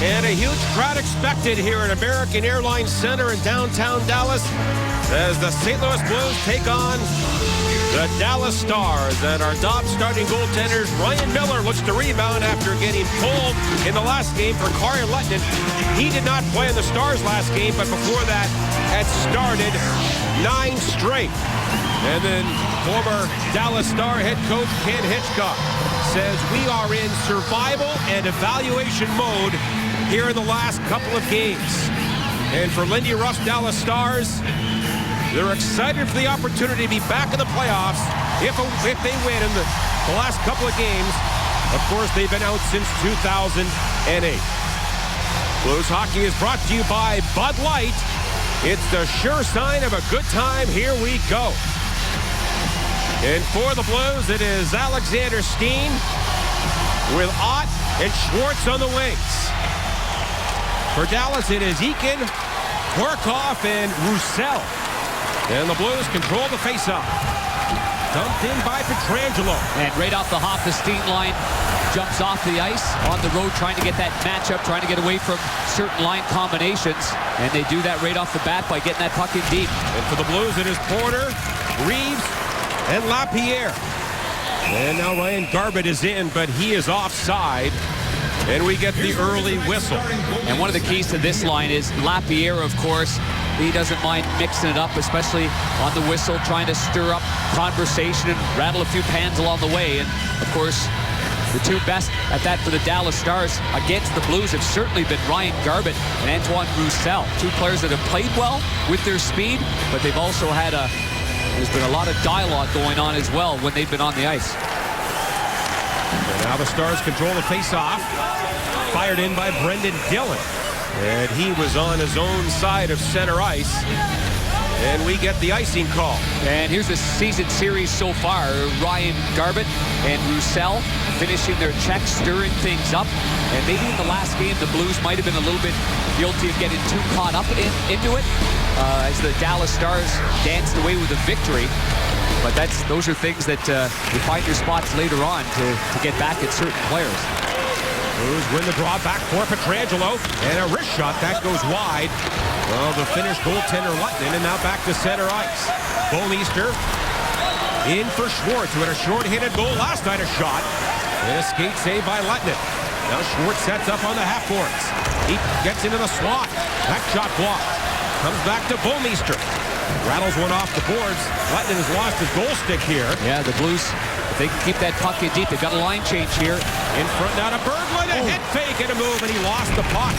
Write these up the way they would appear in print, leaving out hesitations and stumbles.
And a huge crowd expected here at American Airlines Center in downtown Dallas as the St. Louis Blues take on the Dallas Stars. And our top starting goaltenders, Ryan Miller, looks to rebound after getting pulled in the last game for Kari Lehtonen. He did not play in the Stars last game, but before that had started 9 straight. And then former Dallas Star head coach Ken Hitchcock says we are in survival and evaluation mode here in the last couple of games. And for Lindy Ruff's Dallas Stars, they're excited for the opportunity to be back in the playoffs if they win in the last couple of games. Of course, they've been out since 2008. Blues hockey is brought to you by Bud Light. It's the sure sign of a good time. Here we go. And for the Blues, it is Alexander Steen with Ott and Schwartz on the wings. For Dallas, it is Eakin, Horkoff, and Roussel. And the Blues control the faceoff. Dumped in by Pietrangelo. And right off the hop, the Steen line jumps off the ice on the road, trying to get that matchup, trying to get away from certain line combinations. And they do that right off the bat by getting that puck in deep. And for the Blues, it is Porter, Reeves, and Lapierre. And now Ryan Garbutt is in, but he is offside. And we get the early whistle. And one of the keys to this line is Lapierre, of course. He doesn't mind mixing it up, especially on the whistle, trying to stir up conversation and rattle a few pans along the way. And, of course, the two best at that for the Dallas Stars against the Blues have certainly been Ryan Garbutt and Antoine Roussel. Two players that have played well with their speed, but they've also had there's been a lot of dialogue going on as well when they've been on the ice. And now the Stars control the face-off. Fired in by Brendan Dillon. And he was on his own side of center ice. And we get the icing call. And here's the season series so far. Ryan Garbutt and Roussel finishing their checks, stirring things up. And maybe in the last game, the Blues might have been a little bit guilty of getting too caught up into it as the Dallas Stars danced away with a victory. But those are things that you find your spots later on to get back at certain players. Blues win the draw back for Pietrangelo. And a wrist shot that goes wide. Well, the Finnish goaltender Lehtonen, and now back to center ice. Bouwmeester in for Schwartz, who had a short-handed goal last night, a shot. And a skate save by Lehtonen. Now Schwartz sets up on the half boards. He gets into the slot. That shot blocked. Comes back to Bouwmeester. Rattles one off the boards. Lehtonen has lost his goal stick here. Yeah, the Blues, if they can keep that puck in deep, they've got a line change here. In front now to Berglund, a head fake and a move, and he lost the puck.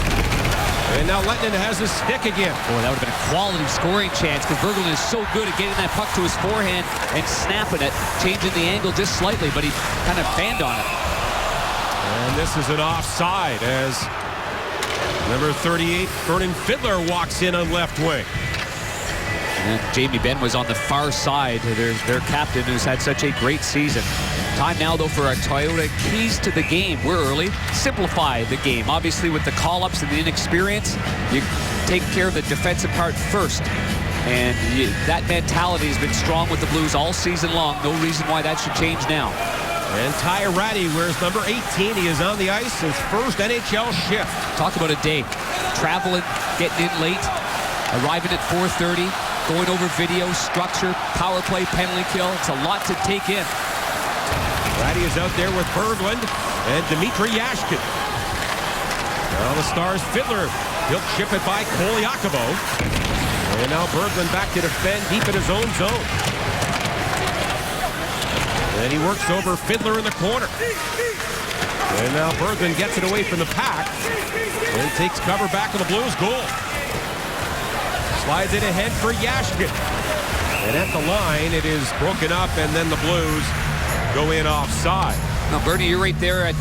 And now Lehtonen has his stick again. Boy, that would have been a quality scoring chance because Berglund is so good at getting that puck to his forehand and snapping it, changing the angle just slightly, but he kind of fanned on it. And this is an offside as number 38, Vernon Fiddler, walks in on left wing. And Jamie Benn was on the far side, their captain, who's had such a great season. Time now, though, for our Toyota keys to the game. We're early. Simplify the game. Obviously, with the call-ups and the inexperience, you take care of the defensive part first. And that mentality has been strong with the Blues all season long. No reason why that should change now. And Ty Ratty wears number 18. He is on the ice, his first NHL shift. Talk about a day. Traveling, getting in late, arriving at 4:30, going over video, structure, power play, penalty kill. It's a lot to take in. Ratty is out there with Berglund and Dmitry Yashkin. Now the Stars Fiddler. He'll chip it by Koliakovo. And now Berglund back to defend deep in his own zone. And he works over Fiddler in the corner. And now Berglund gets it away from the pack. And takes cover back of the Blues goal. Slides it ahead for Yashkin. And at the line, it is broken up, and then the Blues go in offside. Now, Bernie, you're right there at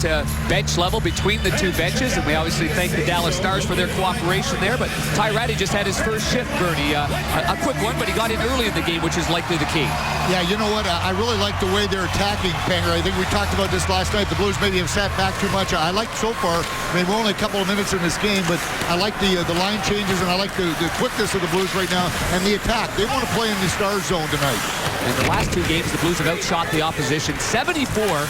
bench level between the two benches, and we obviously thank the Dallas Stars for their cooperation there. But Ty Ratty just had his first shift, Bernie. A quick one, but he got in early in the game, which is likely the key. Yeah, you know what? I really like the way they're attacking, Panger. I think we talked about this last night. The Blues maybe have sat back too much. I like so far. I mean, we're only a couple of minutes in this game, but I like the line changes, and I like the quickness of the Blues right now and the attack. They want to play in the Stars zone tonight. In the last two games, the Blues have outshot the opposition 74-37.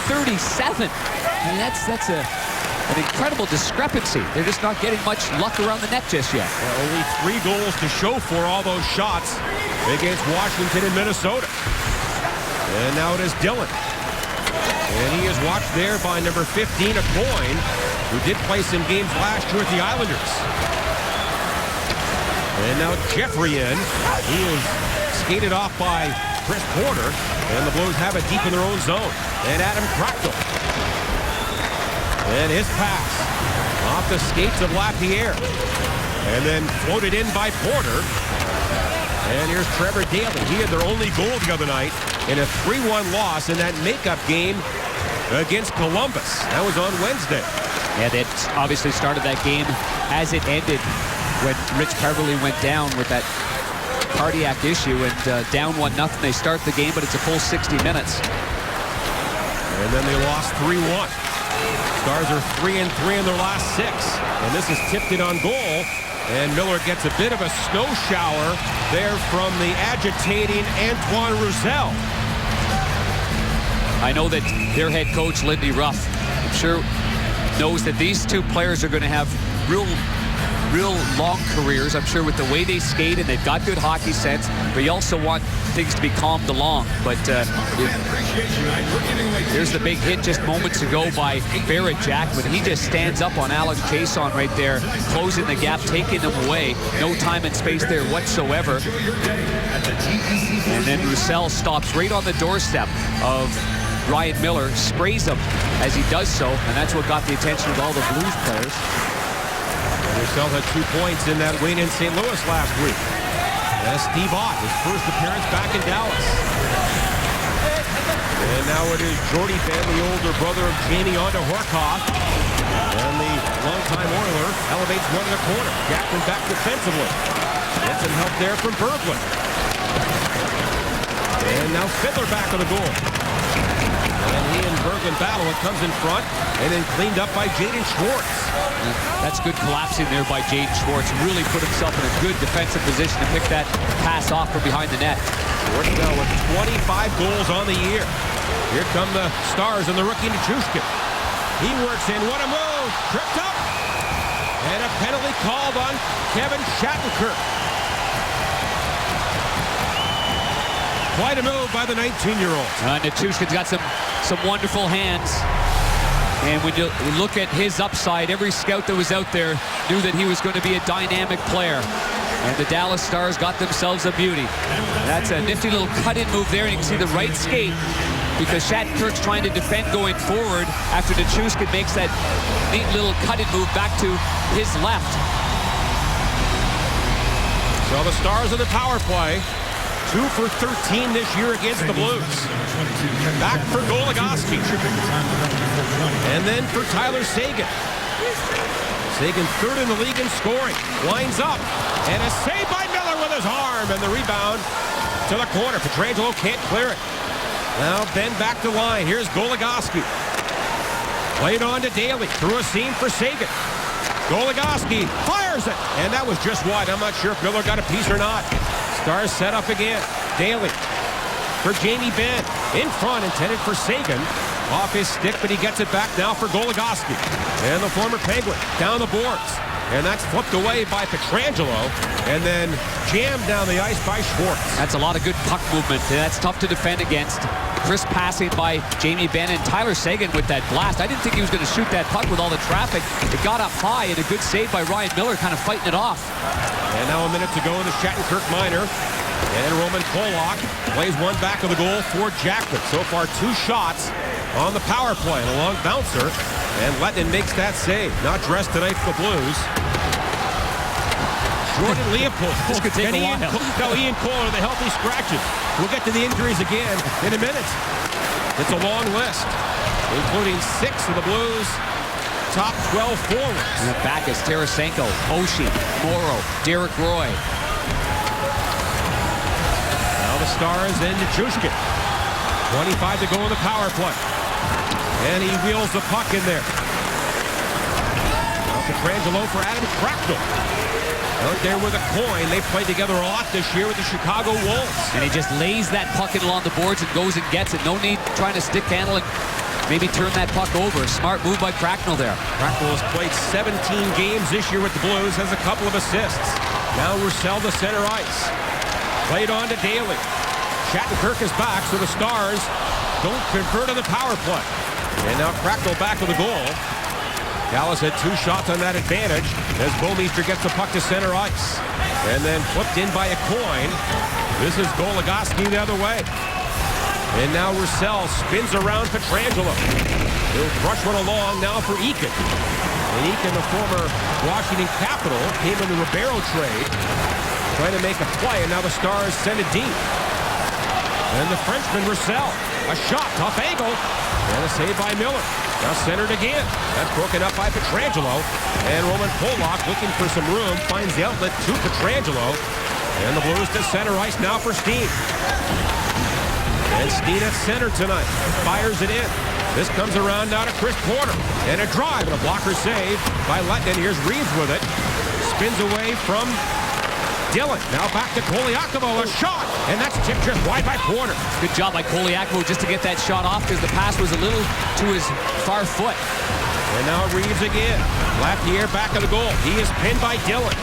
I mean, that's a an incredible discrepancy. They're just not getting much luck around the net just yet. Well, only 3 goals to show for all those shots against Washington and Minnesota. And now it is Dillon. And he is watched there by number 15, Aucoin, who did play some games last year with the Islanders. And now Jeffrey in. He is skated off by Chris Porter. And the Blues have it deep in their own zone. And Adam Cracknell. And his pass off the skates of Lapierre. And then floated in by Porter. And here's Trevor Daley. He had their only goal the other night in a 3-1 loss in that makeup game against Columbus. That was on Wednesday. Yeah, they obviously started that game as it ended when Rich Peverley went down with that cardiac issue, and down 1-0. They start the game, but it's a full 60 minutes. And then they lost 3-1. Stars are 3-3 in their last 6. And this is tipped in on goal. And Miller gets a bit of a snow shower there from the agitating Antoine Roussel. I know that their head coach, Lindy Ruff, I'm sure knows that these two players are going to have real long careers, I'm sure, with the way they skate, and they've got good hockey sense, but you also want things to be calmed along. But there's the big hit just moments ago by Barrett Jackman. He just stands up on Alex Chiasson right there, closing the gap, taking them away. No time and space there whatsoever. And then Roussel stops right on the doorstep of Ryan Miller, sprays him as he does so, and that's what got the attention of all the Blues players. Roussel had 2 points in that win in St. Louis last week. As Steve Ott, his first appearance back in Dallas. And now it is Jordy Benn, the older brother of Jamie, onto Horcoff. And the longtime Oiler elevates one in the corner. Jackman back defensively. Gets some help there from Berglund. And now Fiddler back on the goal. And he and Berglund battle. It comes in front and then cleaned up by Jaden Schwartz. That's good collapsing there by Jaden Schwartz. Really put himself in a good defensive position to pick that pass off from behind the net. Schwartz now with 25 goals on the year. Here come the Stars and the rookie Nichushkin. He works in. What a move. Tripped up. And a penalty called on Kevin Shattenkirk. Quite a move by the 19-year-old. Nichushkin's got some wonderful hands. And when you look at his upside, every scout that was out there knew that he was going to be a dynamic player. And the Dallas Stars got themselves a beauty. That's a nifty little cut-in move there. And you can see the right skate because Shattenkirk's trying to defend going forward after Nichushkin makes that neat little cut-in move back to his left. So the Stars of the power play. 2 for 13 this year against the Blues. Back for Goligoski. And then for Tyler Seguin. Seguin third in the league in scoring. Lines up. And a save by Miller with his arm. And the rebound to the corner. Pietrangelo can't clear it. Now Ben back to line. Here's Goligoski. Played on to Daley. Through a seam for Seguin. Goligoski fires it. And that was just wide. I'm not sure if Miller got a piece or not. Stars set up again. Daley for Jamie Benn. In front, intended for Seguin. Off his stick, but he gets it back now for Goligoski. And the former Penguin down the boards. And that's flipped away by Pietrangelo. And then jammed down the ice by Schwartz. That's a lot of good puck movement. That's tough to defend against. Crisp passing by Jamie Benn and Tyler Seguin with that blast. I didn't think he was going to shoot that puck with all the traffic. It got up high, and a good save by Ryan Miller, kind of fighting it off. And now a minute to go in the Shattenkirk minor. And Roman Polak plays one back of the goal for Jackman. So far, 2 shots on the power play. A long bouncer. And Lettinen makes that save. Not dressed tonight for the Blues. Jordan Leopold. This could take a while. Ian Cole are the healthy scratches. We'll get to the injuries again in a minute. It's a long list, including 6 of the Blues' top 12 forwards. And back is Tarasenko, Oshie, Morrow, Derek Roy. Now the Stars and Nichushkin. 25 to go in the power play. And he wheels the puck in there. Now Pietrangelo for Adam Cracknell. Out there with Aucoin. They played together a lot this year with the Chicago Wolves. And he just lays that puck in along the boards and goes and gets it. No need trying to stick handle and maybe turn that puck over. Smart move by Cracknell there. Cracknell has played 17 games this year with the Blues, has a couple of assists. Now Roussel to center ice. Played on to Daly. Shattenkirk is back, so the Stars don't convert on the power play. And now Cracknell back with a goal. Dallas had 2 shots on that advantage as Bouwmeester gets the puck to center ice. And then flipped in by a coin. This is Goligoski the other way. And now Roussel spins around Pietrangelo. He'll brush one along now for Eakin. And Eakin, the former Washington Capital, came in the Ribeiro trade, trying to make a play, and now the Stars send it deep. And the Frenchman, Roussel, a shot, tough angle, and a save by Miller. Now centered again. That's broken up by Pietrangelo. And Roman Polak, looking for some room, finds the outlet to Pietrangelo. And the Blues to center ice now for Steen. And Steen at center tonight. Fires it in. This comes around now to Chris Porter. And a drive and a blocker save by Letton. Here's Reeves with it. Spins away from Dillon. Now back to Koliakovo. A shot. And that's tipped just wide by Porter. Good job by Koliakovo just to get that shot off because the pass was a little to his far foot. And now Reeves again. Lapierre back of the goal. He is pinned by Dillon.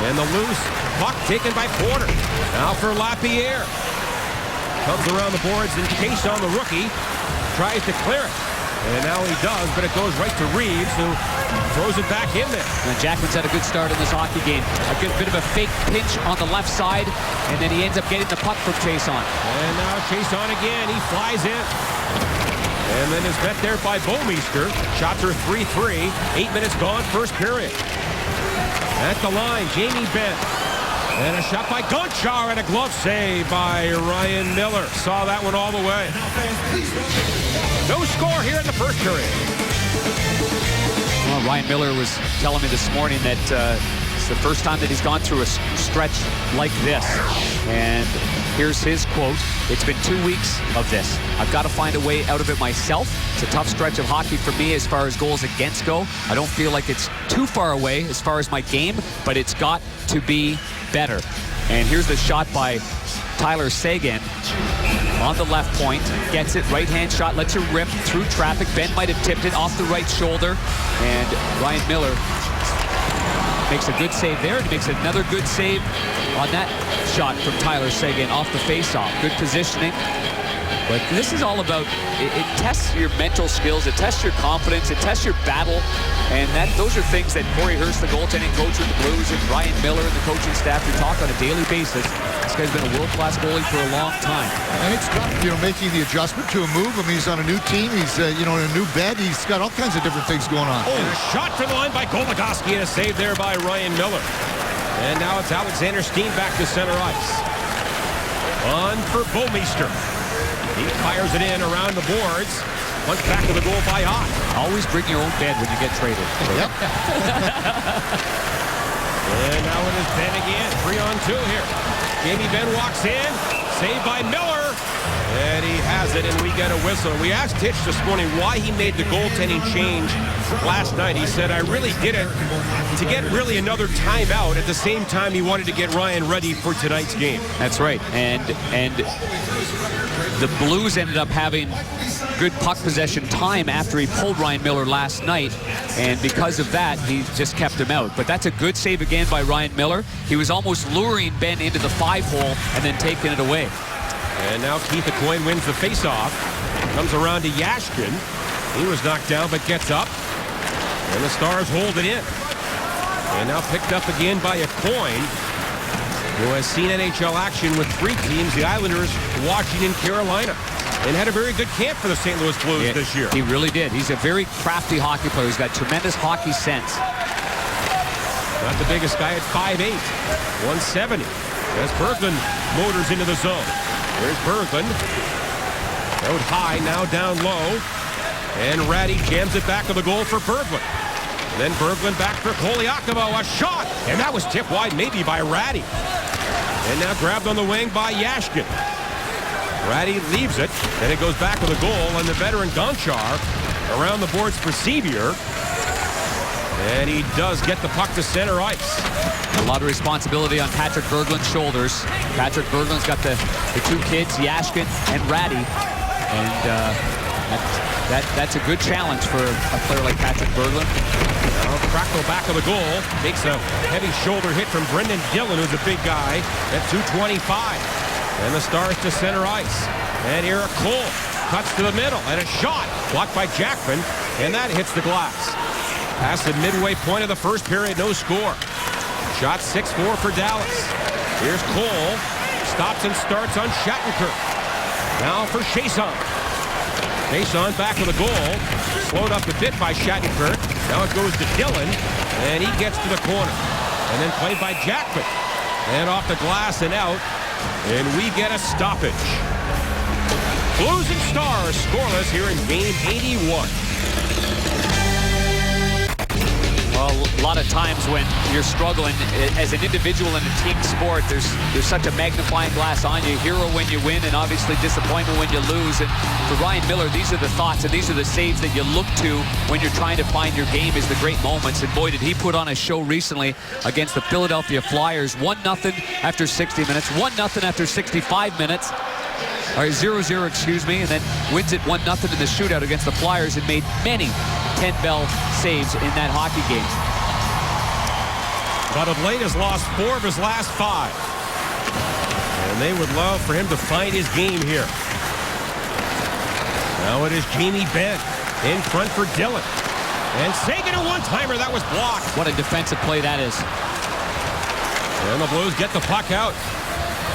And the loose puck taken by Porter. Now for Lapierre. Comes around the boards and chase on the rookie. Tries to clear it. And now he does, but it goes right to Reeves, who throws it back in there. And Jackman's had a good start in this hockey game. A good bit of a fake pinch on the left side, and then he ends up getting the puck from Chase on. And now Chase on again. He flies in. And then is met there by Bouwmeester. Shots are 3-3. 8 minutes gone, first period. At the line, Jamie Benn. And a shot by Gonchar and a glove save by Ryan Miller. Saw that one all the way. No score here in the first period. Well, Ryan Miller was telling me this morning that it's the first time that he's gone through a stretch like this. And here's his quote. It's been 2 weeks of this. I've got to find a way out of it myself. It's a tough stretch of hockey for me as far as goals against go. I don't feel like it's too far away as far as my game, but it's got to be better. And here's the shot by Tyler Seguin on the left point. Gets it, right-hand shot, lets it rip through traffic. Ben might have tipped it off the right shoulder. And Ryan Miller makes a good save there. He makes another good save on that shot from Tyler Seguin off the face-off. Good positioning. But this is all about, it tests your mental skills, it tests your confidence, it tests your battle, and those are things that Corey Hurst, the goaltending coach with the Blues, and Ryan Miller and the coaching staff who talk on a daily basis. This guy's been a world-class goalie for a long time. And it's tough, making the adjustment to a move. I mean, he's on a new team, he's, in a new bed, he's got all kinds of different things going on. Oh, a shot from the line by Goligoski and a save there by Ryan Miller. And now it's Alexander Steen back to center ice. On for Bouwmeester. He fires it in around the boards. Once back to the goal by Ott. Always bring your own bed when you get traded. Yep. And now it is Ben again. 3-on-2 here. Jamie Benn walks in. Saved by Miller. And he has it, and we get a whistle. We asked Titch this morning why he made the goaltending change last night. He said, I really did it to get really another timeout. At the same time, he wanted to get Ryan ready for tonight's game. That's right. And the Blues ended up having good puck possession time after he pulled Ryan Miller last night, and because of that, he just kept him out. But that's a good save again by Ryan Miller. He was almost luring Ben into the 5-hole and then taking it away. And now Keith Aucoin wins the faceoff. Comes around to Yashkin. He was knocked down but gets up. And the Stars hold it in. And now picked up again by Aucoin, who has seen NHL action with 3 teams, the Islanders, Washington, Carolina, and had a very good camp for the St. Louis Blues this year. He really did. He's a very crafty hockey player. He's got tremendous hockey sense. Not the biggest guy at 5'8", 170. As Berglund motors into the zone. There's Berglund. Out high, now down low. And Ratty jams it back to the goal for Berglund. Then Berglund back for Koliakovo. A shot! And that was tipped wide maybe by Ratty. And now grabbed on the wing by Yashkin. Ratty leaves it, and it goes back to the goal, and the veteran Gonchar around the boards for Sevier. And he does get the puck to center ice. A lot of responsibility on Patrick Berglund's shoulders. Patrick Berglund's got the 2 kids, Yashkin and Ratty. And That's a good challenge for a player like Patrick Berglund. Now Cracknell back of the goal. Takes a heavy shoulder hit from Brendan Dillon, who's a big guy, at 225. And the Stars to center ice. And Eric Cole cuts to the middle. And a shot blocked by Jackman. And that hits the glass. Past the midway point of the first period, no score. Shot 6-4 for Dallas. Here's Cole. Stops and starts on Shattenkirk. Now for Chiasson. Chiasson back of the goal. Slowed up a bit by Shattenkirk. Now it goes to Dillon. And he gets to the corner. And then played by Jackman. And off the glass and out. And we get a stoppage. Blues and Stars scoreless here in game 81. Well, a lot of times when you're struggling as an individual in a team sport, there's such a magnifying glass on you. Hero when you win, and obviously disappointment when you lose. And for Ryan Miller, these are the thoughts and these are the saves that you look to when you're trying to find your game, is the great moments. And boy, did he put on a show recently against the Philadelphia Flyers. 1-0 after 60 minutes, 1-0 after 65 minutes. Or 0-0, excuse me, and then wins it 1-0 in the shootout against the Flyers and made many Ken Bell saves in that hockey game. But Blade has lost 4 of his last 5. And they would love for him to find his game here. Now it is Jamie Benn in front for Dillon. And Seguin a one-timer, that was blocked. What a defensive play that is. And the Blues get the puck out.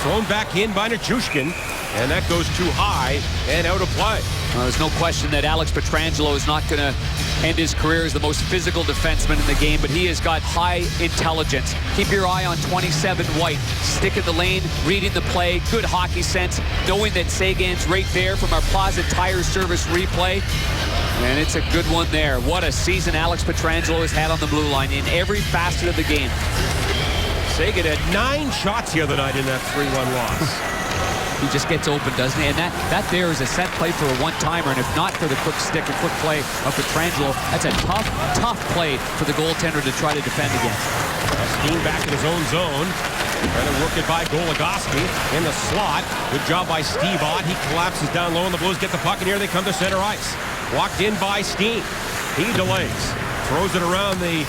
Thrown back in by Nichushkin. And that goes too high and out of play. Well, there's no question that Alex Pietrangelo is not going to end his career as the most physical defenseman in the game, but he has got high intelligence. Keep your eye on 27 White. Stick in the lane, reading the play, good hockey sense, knowing that Seguin's right there from our Plaza Tire Service replay. And it's a good one there. What a season Alex Pietrangelo has had on the blue line in every facet of the game. Seguin had 9 shots the other night in that 3-1 loss. He just gets open, doesn't he? And that there is a set play for a one-timer, and if not for the quick stick and quick play of Pietrangelo, that's a tough play for the goaltender to try to defend against. Steen back in his own zone. Trying to work it by Goligoski in the slot. Good job by Steve Ott. He collapses down low, and the Blues get the puck, and here they come to center ice. Walked in by Steen. He delays. Throws it around the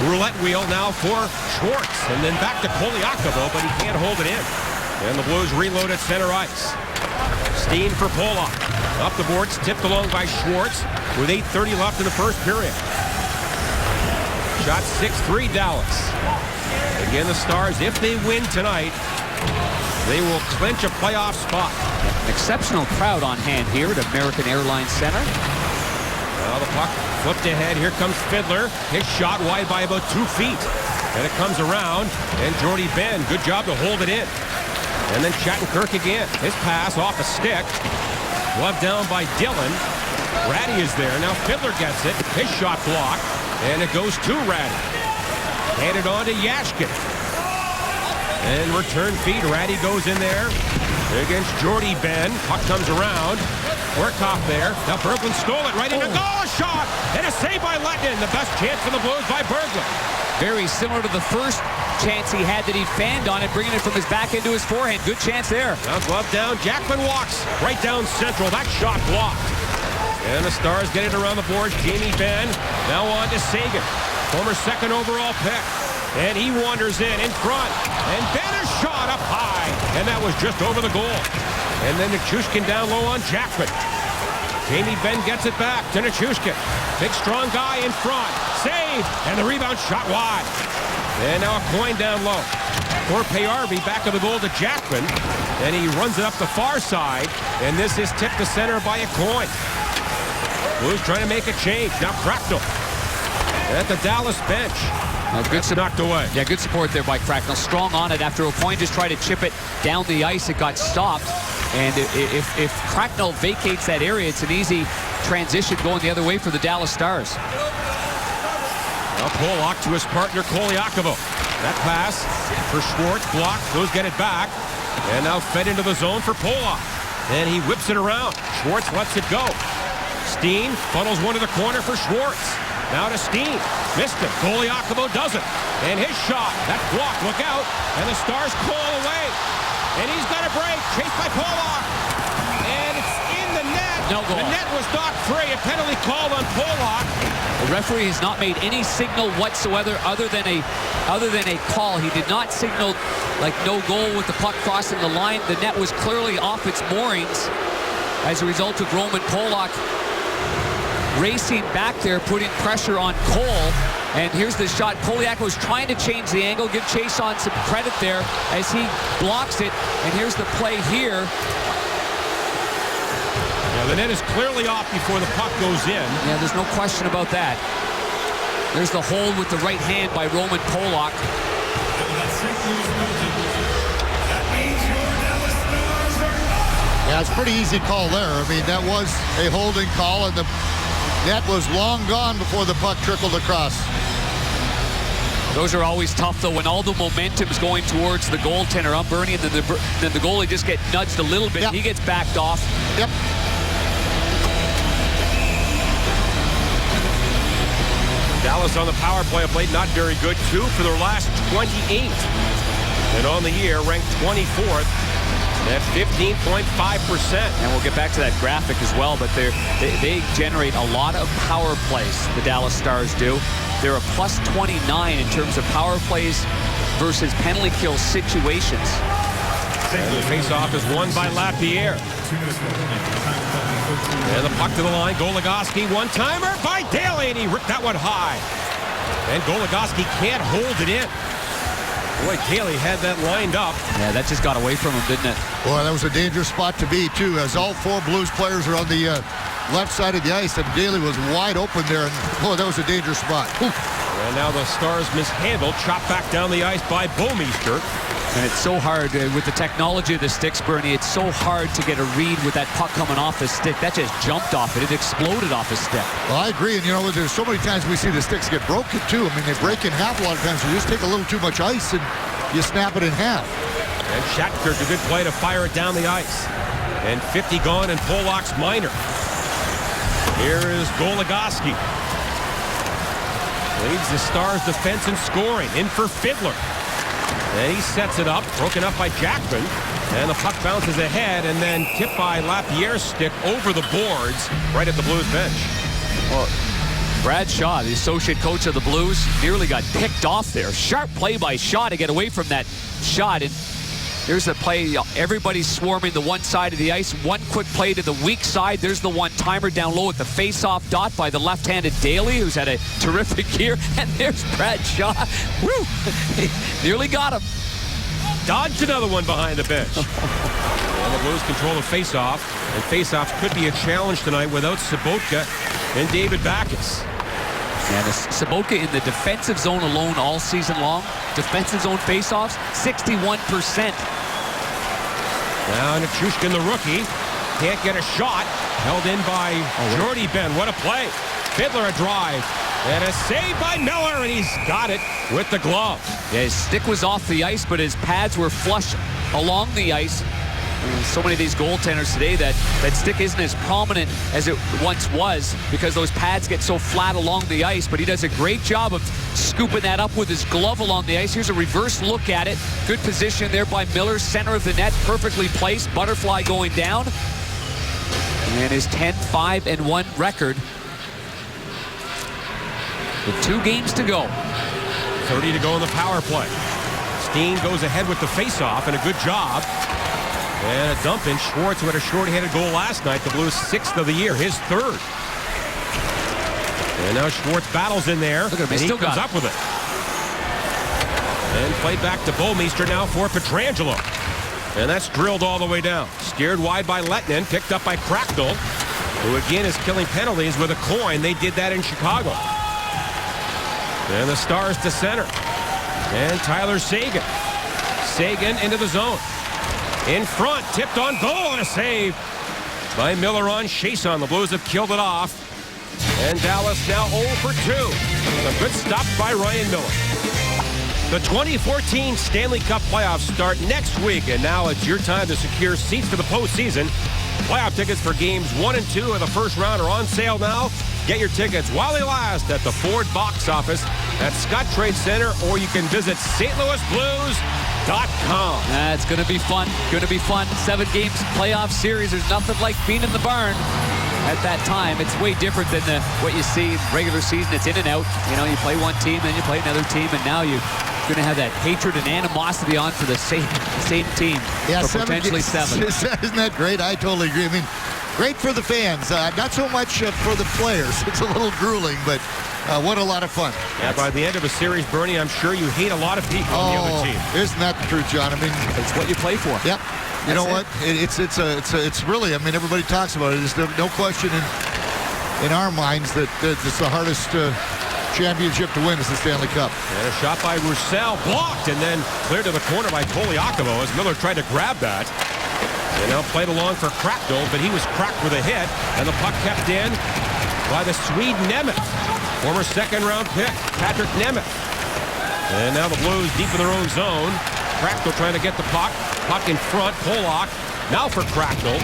roulette wheel now for Schwartz. And then back to Koliakovo, but he can't hold it in. And the Blues reload at center ice. Steen for Polak. Up the boards, tipped along by Schwartz with 8:30 left in the first period. Shot 6-3 Dallas. Again, the Stars, if they win tonight, they will clinch a playoff spot. An exceptional crowd on hand here at American Airlines Center. Now the puck flipped ahead. Here comes Fiddler. His shot wide by about 2 feet. And it comes around, and Jordy Benn, good job to hold it in. And then Shattenkirk again. His pass off a stick. Glove down by Dillon. Ratty is there. Now Fiddler gets it. His shot blocked. And it goes to Ratty. Handed on to Yashkin. And return feed. Ratty goes in there against Jordy Benn. Puck comes around. Orkoff there. Now Berglund stole it right into goal. A shot. And a save by Letnin. The best chance for the Blues by Berglund. Very similar to the first chance he had that he fanned on it, bringing it from his back into his forehand. Good chance there. Now glove down. Jackman walks right down central. That shot blocked. And the Stars get it around the boards. Jamie Benn now on to Seguin. Former second overall pick. And he wanders in front. And Benn a shot up high. And that was just over the goal. And then Nichushkin down low on Jackman. Jamie Benn gets it back to Nichushkin. Big strong guy in front. Save. And the rebound shot wide. And now a coin down low. For Payarvi, back of the goal to Jackman. And he runs it up the far side. And this is tipped to center by a coin. Blues trying to make a change. Now Cracknell at the Dallas bench. Good knocked away. Yeah, good support there by Cracknell. Strong on it. After O'Coin just tried to chip it down the ice, it got stopped. And if Cracknell vacates that area, it's an easy transition going the other way for the Dallas Stars. Now Polak to his partner Koliakovo. That pass for Schwartz, blocked. Blues get it back. And now fed into the zone for Polak. And he whips it around. Schwartz lets it go. Steen funnels one to the corner for Schwartz. Now to Steen. Missed it. Koliakovo does it. And his shot. That's blocked. Look out. And the Stars call away. And he's got a break. Chased by Polak. And it's in the net. No goal. The net was knocked free. A penalty called on Pollock. The referee has not made any signal whatsoever other than a call. He did not signal like no goal with the puck crossing the line. The net was clearly off its moorings as a result of Roman Pollock racing back there, putting pressure on Cole. And here's the shot. Poliak was trying to change the angle, give Chiasson some credit there as he blocks it. And here's the play here. Yeah, the net is clearly off before the puck goes in. Yeah, there's no question about that. There's the hold with the right hand by Roman Pollock. Yeah, it's a pretty easy call there. I mean, that was a holding call, and the net was long gone before the puck trickled across. Those are always tough, though, when all the momentum's going towards the goaltender. I'm Bernie, and then the goalie just gets nudged a little bit. Yep. He gets backed off. Yep. Dallas on the power play have played not very good, 2 for their last 28. And on the year, ranked 24th at 15.5%. And we'll get back to that graphic as well, but they generate a lot of power plays, the Dallas Stars do. They're a plus 29 in terms of power plays versus penalty kill situations. And the faceoff is won by Lapierre. And the puck to the line. Goligoski, one-timer by Daly, and he ripped that one high. And Goligoski can't hold it in. Boy, Daly had that lined up. Yeah, that just got away from him, didn't it? Boy, that was a dangerous spot to be, too, as all 4 Blues players are on the left side of the ice, and Daly was wide open there, and boy, that was a dangerous spot. Ooh. And now the Stars mishandled, chopped back down the ice by Bouwmeester. And it's so hard with the technology of the sticks, Bernie. It's so hard to get a read with that puck coming off the stick. That just jumped off it. It exploded off his stick. Well, I agree. And, you know, there's so many times we see the sticks get broken, too. I mean, they break in half a lot of times. You just take a little too much ice and you snap it in half. And Shattenkirk, a good play to fire it down the ice. And 50 gone in Pollock's minor. Here is Goligoski. Leads the Stars' defense in scoring. In for Fiddler. And he sets it up, broken up by Jackman. And the puck bounces ahead and then tipped by Lapierre's stick over the boards right at the Blues bench. Well, Brad Shaw, the associate coach of the Blues, nearly got picked off there. Sharp play by Shaw to get away from that shot. And here's the play. Everybody's swarming the one side of the ice. One quick play to the weak side. There's the one-timer down low at the face-off dot by the left-handed Daly, who's had a terrific year. And there's Brad Shaw. Woo! He nearly got him. Dodged another one behind the bench. And the Blues control the face-off. And face-offs could be a challenge tonight without Sobotka and David Backes. And Sobotka in the defensive zone alone all season long. Defensive zone face-offs, 61%. Now Nichushkin, the rookie, can't get a shot. Held in by Jordy Ben. What a play. Fiddler a drive. And a save by Miller, and he's got it with the glove. Yeah, his stick was off the ice, but his pads were flush along the ice. And so many of these goaltenders today that stick isn't as prominent as it once was because those pads get so flat along the ice, but he does a great job of scooping that up with his glove along the ice. Here's a reverse look at it. Good position there by Miller, center of the net, perfectly placed. Butterfly going down. And his 10-5-1 record. With 2 games to go. 30 to go in the power play. Steen goes ahead with the face-off, and a good job. And a dump in. Schwartz, who had a short-handed goal last night, the Blues' 6th of the year, his 3rd. And now Schwartz battles in there, Look at him, and he still comes got up with it. And played back to Bouwmeester now for Pietrangelo. And that's drilled all the way down. Steered wide by Lettinen, picked up by Cracknell, who again is killing penalties with a coin. They did that in Chicago. And the Stars to center. And Tyler Seguin. Seguin into the zone. In front, tipped on goal, and a save by Miller on Chiasson. The Blues have killed it off. And Dallas now 0 for 2. A good stop by Ryan Miller. The 2014 Stanley Cup playoffs start next week, and now it's your time to secure seats for the postseason. Playoff tickets for games 1 and 2 of the first round are on sale now. Get your tickets while they last at the Ford box office at Scott Trade Center, or you can visit stlouisblues.com. It's going to be fun. Going to be fun. 7 games playoff series. There's nothing like being in the barn. at that time. It's way different than what you see in regular season. It's in and out. You know, you play one team, then you play another team, and now you're going to have that hatred and animosity on for the same team. Yeah, or potentially 7. Isn't that great? I totally agree. I mean, great for the fans. Not so much for the players. It's a little grueling, but what a lot of fun. Yeah, by the end of a series, Bernie, I'm sure you hate a lot of people on the other team. Isn't that the truth, John? I mean, it's what you play for. Yep. You know what? It's really. I mean, everybody talks about it. There's no question in our minds that it's the hardest championship to win is the Stanley Cup. And a shot by Roussel, blocked, and then cleared to the corner by Koliakovo as Miller tried to grab that. And now played along for Cracknell, but he was cracked with a hit, and the puck kept in by the Swede Nemeth, former second-round pick, Patrick Nemeth. And now the Blues deep in their own zone. Cracknell trying to get the puck in front, Polak, now for Cracknell,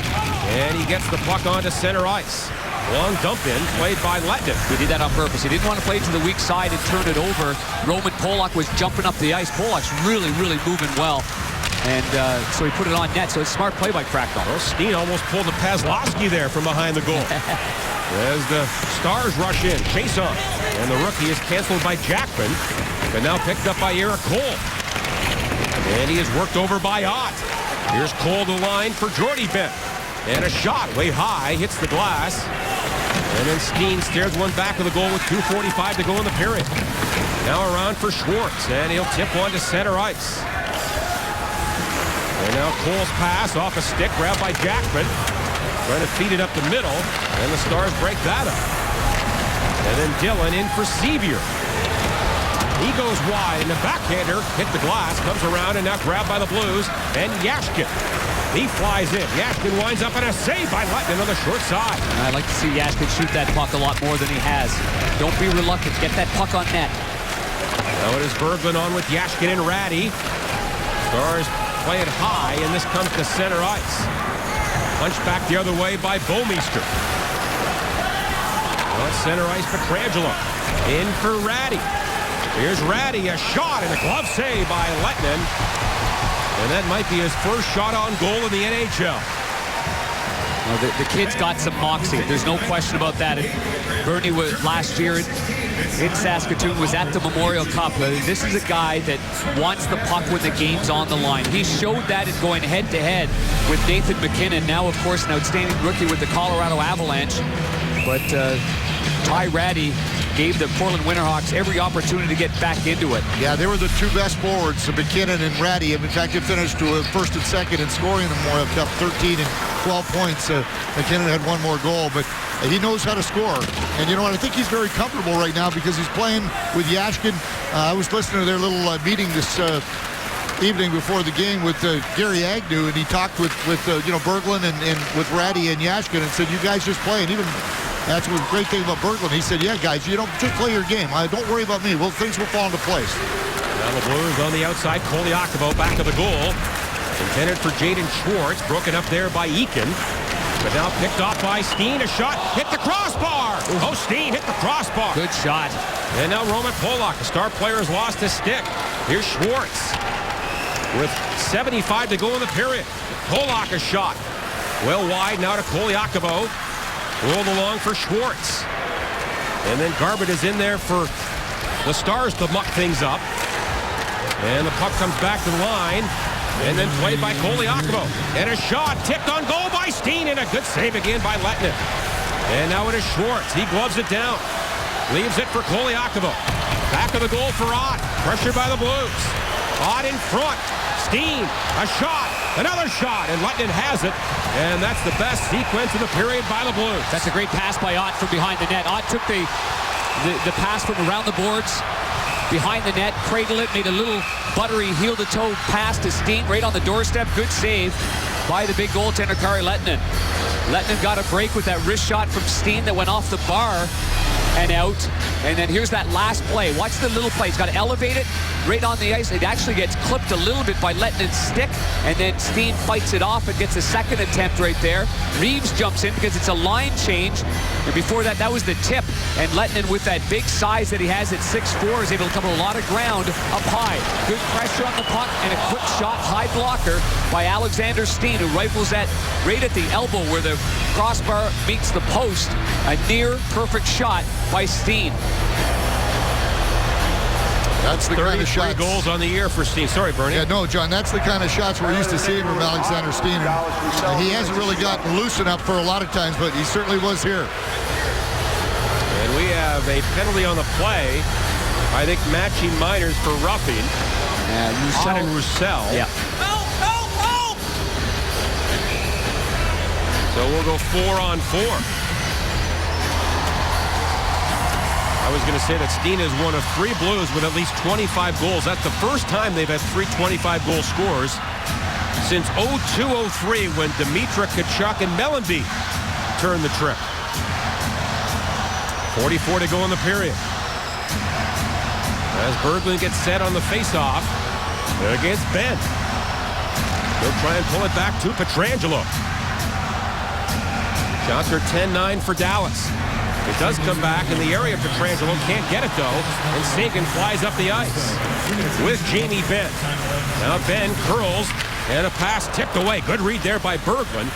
and he gets the puck onto center ice. Long dump in, played by Letnin. He did that on purpose. He didn't want to play to the weak side and turn it over. Roman Polak was jumping up the ice. Polak's really, really moving well. And so he put it on net. So it's a smart play by Cracknell. Well, Steen almost pulled the Paslowski there from behind the goal. As the Stars rush in, chase on. And the rookie is canceled by Jackman, but now picked up by Eric Cole. And he is worked over by Ott. Here's Cole to the line for Jordy Bent. And a shot way high, hits the glass. And then Steen stares one back of the goal with 2:45 to go in the period. Now around for Schwartz, and he'll tip one to center ice. And now Cole's pass off a stick, grabbed by Jackman. Trying to feed it up the middle, and the Stars break that up. And then Dillon in for Sevier. He goes wide, and the backhander hit the glass, comes around, and now grabbed by the Blues, and Yashkin. He flies in. Yashkin winds up in a save by Letnin on the short side. I'd like to see Yashkin shoot that puck a lot more than he has. Don't be reluctant. Get that puck on net. Now it is Berglund on with Yashkin and Ratty. Stars play it high, and this comes to center ice. Punched back the other way by Bouwmeester. On center ice, Pietrangelo. In for Ratty. Here's Ratty, a shot, and a glove save by Letnin. And that might be his first shot on goal in the NHL. Well, the kid's got some moxie. There's no question about that. Bernie was last year in Saskatoon, was at the Memorial Cup. This is a guy that wants the puck when the game's on the line. He showed that in going head-to-head with Nathan MacKinnon. Now, of course, an outstanding rookie with the Colorado Avalanche. But Ty Ratty gave the Portland Winterhawks every opportunity to get back into it. Yeah, they were the two best forwards, MacKinnon and Ratty. In fact, they finished first and second in scoring in the Memorial Cup, 13 and 12 points. MacKinnon had one more goal, but he knows how to score. And you know what? I think he's very comfortable right now because he's playing with Yashkin. I was listening to their little meeting this evening before the game with Gary Agnew, and he talked with Berglund and with Ratty and Yashkin and said, you guys just play. And even that's the great thing about Berglund. He said, yeah, guys, you don't just play your game. Don't worry about me. Well, things will fall into place. Now the Blues on the outside. Koliakovo back of the goal. Intended for Jaden Schwartz. Broken up there by Eakin. But now picked off by Steen. A shot. Hit the crossbar. Oh, Steen hit the crossbar. Good shot. And now Roman Polak, the star player, has lost his stick. Here's Schwartz. With 75 to go in the period. Polak a shot. Well wide now to Koliakovo. Rolled along for Schwartz. And then Garbutt is in there for the Stars to muck things up. And the puck comes back to the line. And then played by Koliakovo. And a shot tipped on goal by Steen. And a good save again by Letnin. And now it is Schwartz. He gloves it down. Leaves it for Koliakovo. Back of the goal for Ott. Pressured by the Blues. Ott in front. Steen. A shot. Another shot. And Letnin has it. And that's the best sequence of the period by the Blues. That's a great pass by Ott from behind the net. Ott took the pass from around the boards, behind the net, cradled it, made a little buttery heel-to-toe pass to Steen right on the doorstep. Good save by the big goaltender, Kari Letnin. Letnin got a break with that wrist shot from Steen that went off the bar. and out. And then here's that last play. Watch the little play. He's got to elevate it right on the ice. It actually gets clipped a little bit by letting it stick, and then Steen fights it off and gets a second attempt right there. Reeves jumps in because it's a line change. And before that, that was the tip. And Lettinen, with that big size that he has at 6'4", is able to cover a lot of ground up high. Good pressure on the puck and a quick shot, high blocker by Alexander Steen, who rifles that right at the elbow where the crossbar meets the post. A near perfect shot by Steen. That's the kind of shots. Goals on the year for Steen. Sorry, Bernie. Yeah, no, John, that's the kind of shots we're used to seeing from Alexander Steen. He hasn't really gotten loosened up for a lot of times, but he certainly was here. And we have a penalty on the play. I think matching Miners for roughing. On Roussel. Yeah. So we'll go 4-on-4. I was going to say that Steen is one of 3 Blues with at least 25 goals. That's the first time they've had 3 25-goal scores since 02-03 when Dimitra, Tkachuk, and Mellanby turned the trick. 44 to go in the period. As Berglund gets set on the face-off against Benn. He'll try and pull it back to Pietrangelo. Shots are 10-9 for Dallas. It does come back in the area. Pietrangelo can't get it, though, and Seguin flies up the ice with Jamie Benn. Now Benn curls, and a pass tipped away. Good read there by Berglund,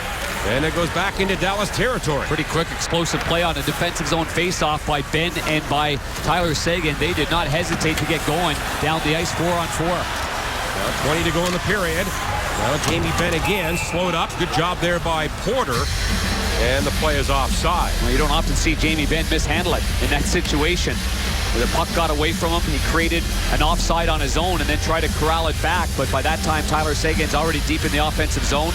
and it goes back into Dallas territory. Pretty quick, explosive play on a defensive zone face-off by Benn and by Tyler Seguin. They did not hesitate to get going down the ice 4-on-4. Now 20 to go in the period. Now Jamie Benn again, slowed up. Good job there by Porter. And the play is offside. Well, you don't often see Jamie Benn mishandle it in that situation. Where the puck got away from him, he created an offside on his own and then tried to corral it back. But by that time, Tyler Seguin's already deep in the offensive zone.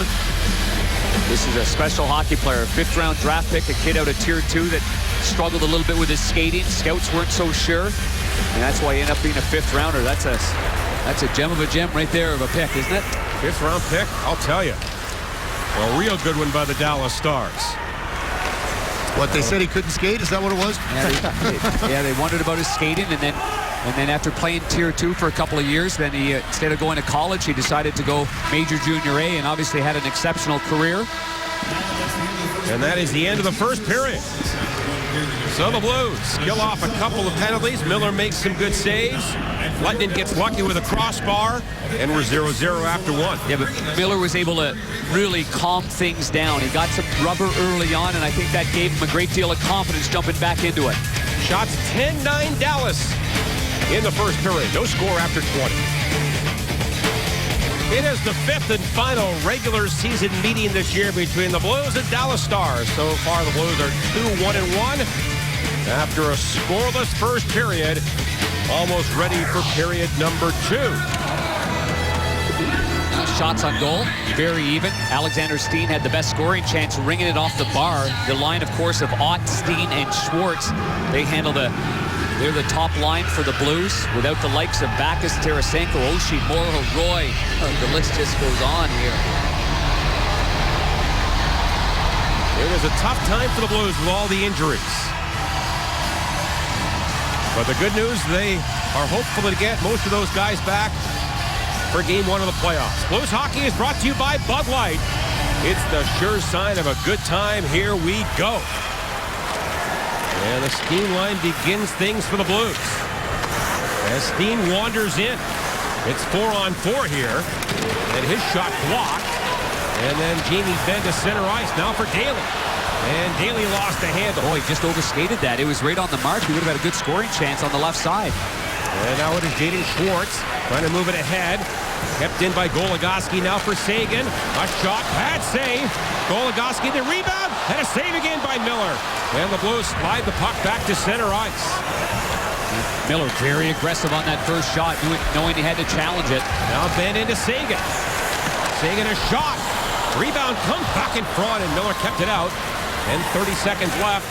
This is a special hockey player, 5th-round draft pick, a kid out of Tier 2 that struggled a little bit with his skating. Scouts weren't so sure, and that's why he ended up being a 5th rounder. That's a gem of a gem right there of a pick, isn't it? 5th-round pick, I'll tell you. A real good one by the Dallas Stars. What, they said he couldn't skate? Is that what it was? Yeah, they wondered about his skating, and then after playing Tier 2 for a couple of years, then he, instead of going to college, he decided to go Major Junior A, and obviously had an exceptional career. And that is the end of the first period. So the Blues skill off a couple of penalties. Miller makes some good saves. Lettinen gets lucky with a crossbar, and we're 0-0 after 1. Yeah, but Miller was able to really calm things down. He got some rubber early on, and I think that gave him a great deal of confidence jumping back into it. Shots 10-9 Dallas in the first period. No score after 20. It is the 5th and final regular season meeting this year between the Blues and Dallas Stars. So far, the Blues are 2-1-1 after a scoreless first period. Almost ready for period number 2. Shots on goal, very even. Alexander Steen had the best scoring chance, ringing it off the bar. The line, of course, of Ott, Steen, and Schwartz. They're the top line for the Blues, without the likes of Backes, Tarasenko, Oshie, Morrow, Roy. The list just goes on here. It was a tough time for the Blues with all the injuries. But the good news, they are hopeful to get most of those guys back for Game 1 of the playoffs. Blues Hockey is brought to you by Bud Light. It's the sure sign of a good time. Here we go. And the Steen line begins things for the Blues. As Steen wanders in. It's 4-on-4 here. And his shot blocked. And then Jamie Benn to center ice. Now for Daly. And Daly lost the handle. Oh, he just overskated that. It was right on the mark. He would have had a good scoring chance on the left side. And now it is Jaden Schwartz trying to move it ahead. Kept in by Goligoski now for Seguin. A shot, bad save. Goligoski, the rebound, and a save again by Miller. And the Blues slide the puck back to center ice. Miller very aggressive on that first shot, knowing he had to challenge it. Now Benn into Seguin. Seguin a shot. Rebound comes back in front, and Miller kept it out. And 30 seconds left.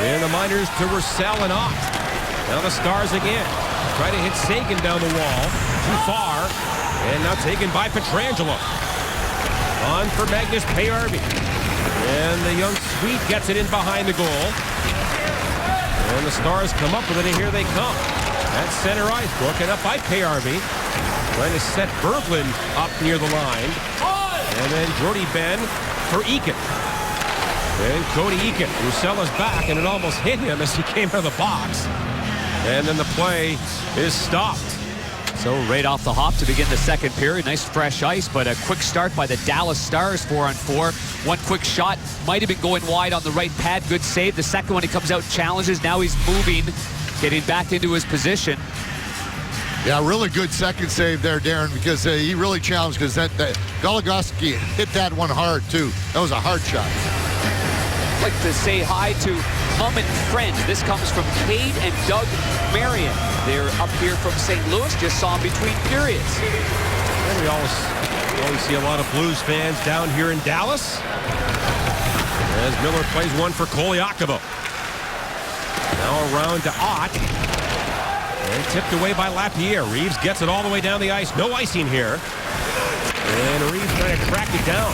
And the Miners to Roussel and Ott. Now the Stars again. Try to hit Seguin down the wall. Too far. And now taken by Pietrangelo. On for Magnus Paajarvi. And the young Swede gets it in behind the goal. And the Stars come up with it, and here they come. At center ice, broken up by Payarvi. Trying to set Berglund up near the line. And then Jordy Ben for Eakin. And Cody Eakin, Rusella's back, and it almost hit him as he came out of the box. And then the play is stopped. So right off the hop to begin the second period. Nice fresh ice, but a quick start by the Dallas Stars 4-on-4. One quick shot, might have been going wide on the right pad. Good save. The second one, he comes out, challenges. Now he's moving, getting back into his position. Yeah, really good second save there, Darren, because he really challenged, because that Goligoski hit that one hard, too. That was a hard shot. I'd like to say hi to Mum and Friends. This comes from Cade and Doug Marion. They're up here from St. Louis. Just saw them between periods. And we always see a lot of Blues fans down here in Dallas. As Miller plays one for Koliakovo. Now around to Ott. And tipped away by Lapierre. Reeves gets it all the way down the ice. No icing here. And Reeves trying to track it down.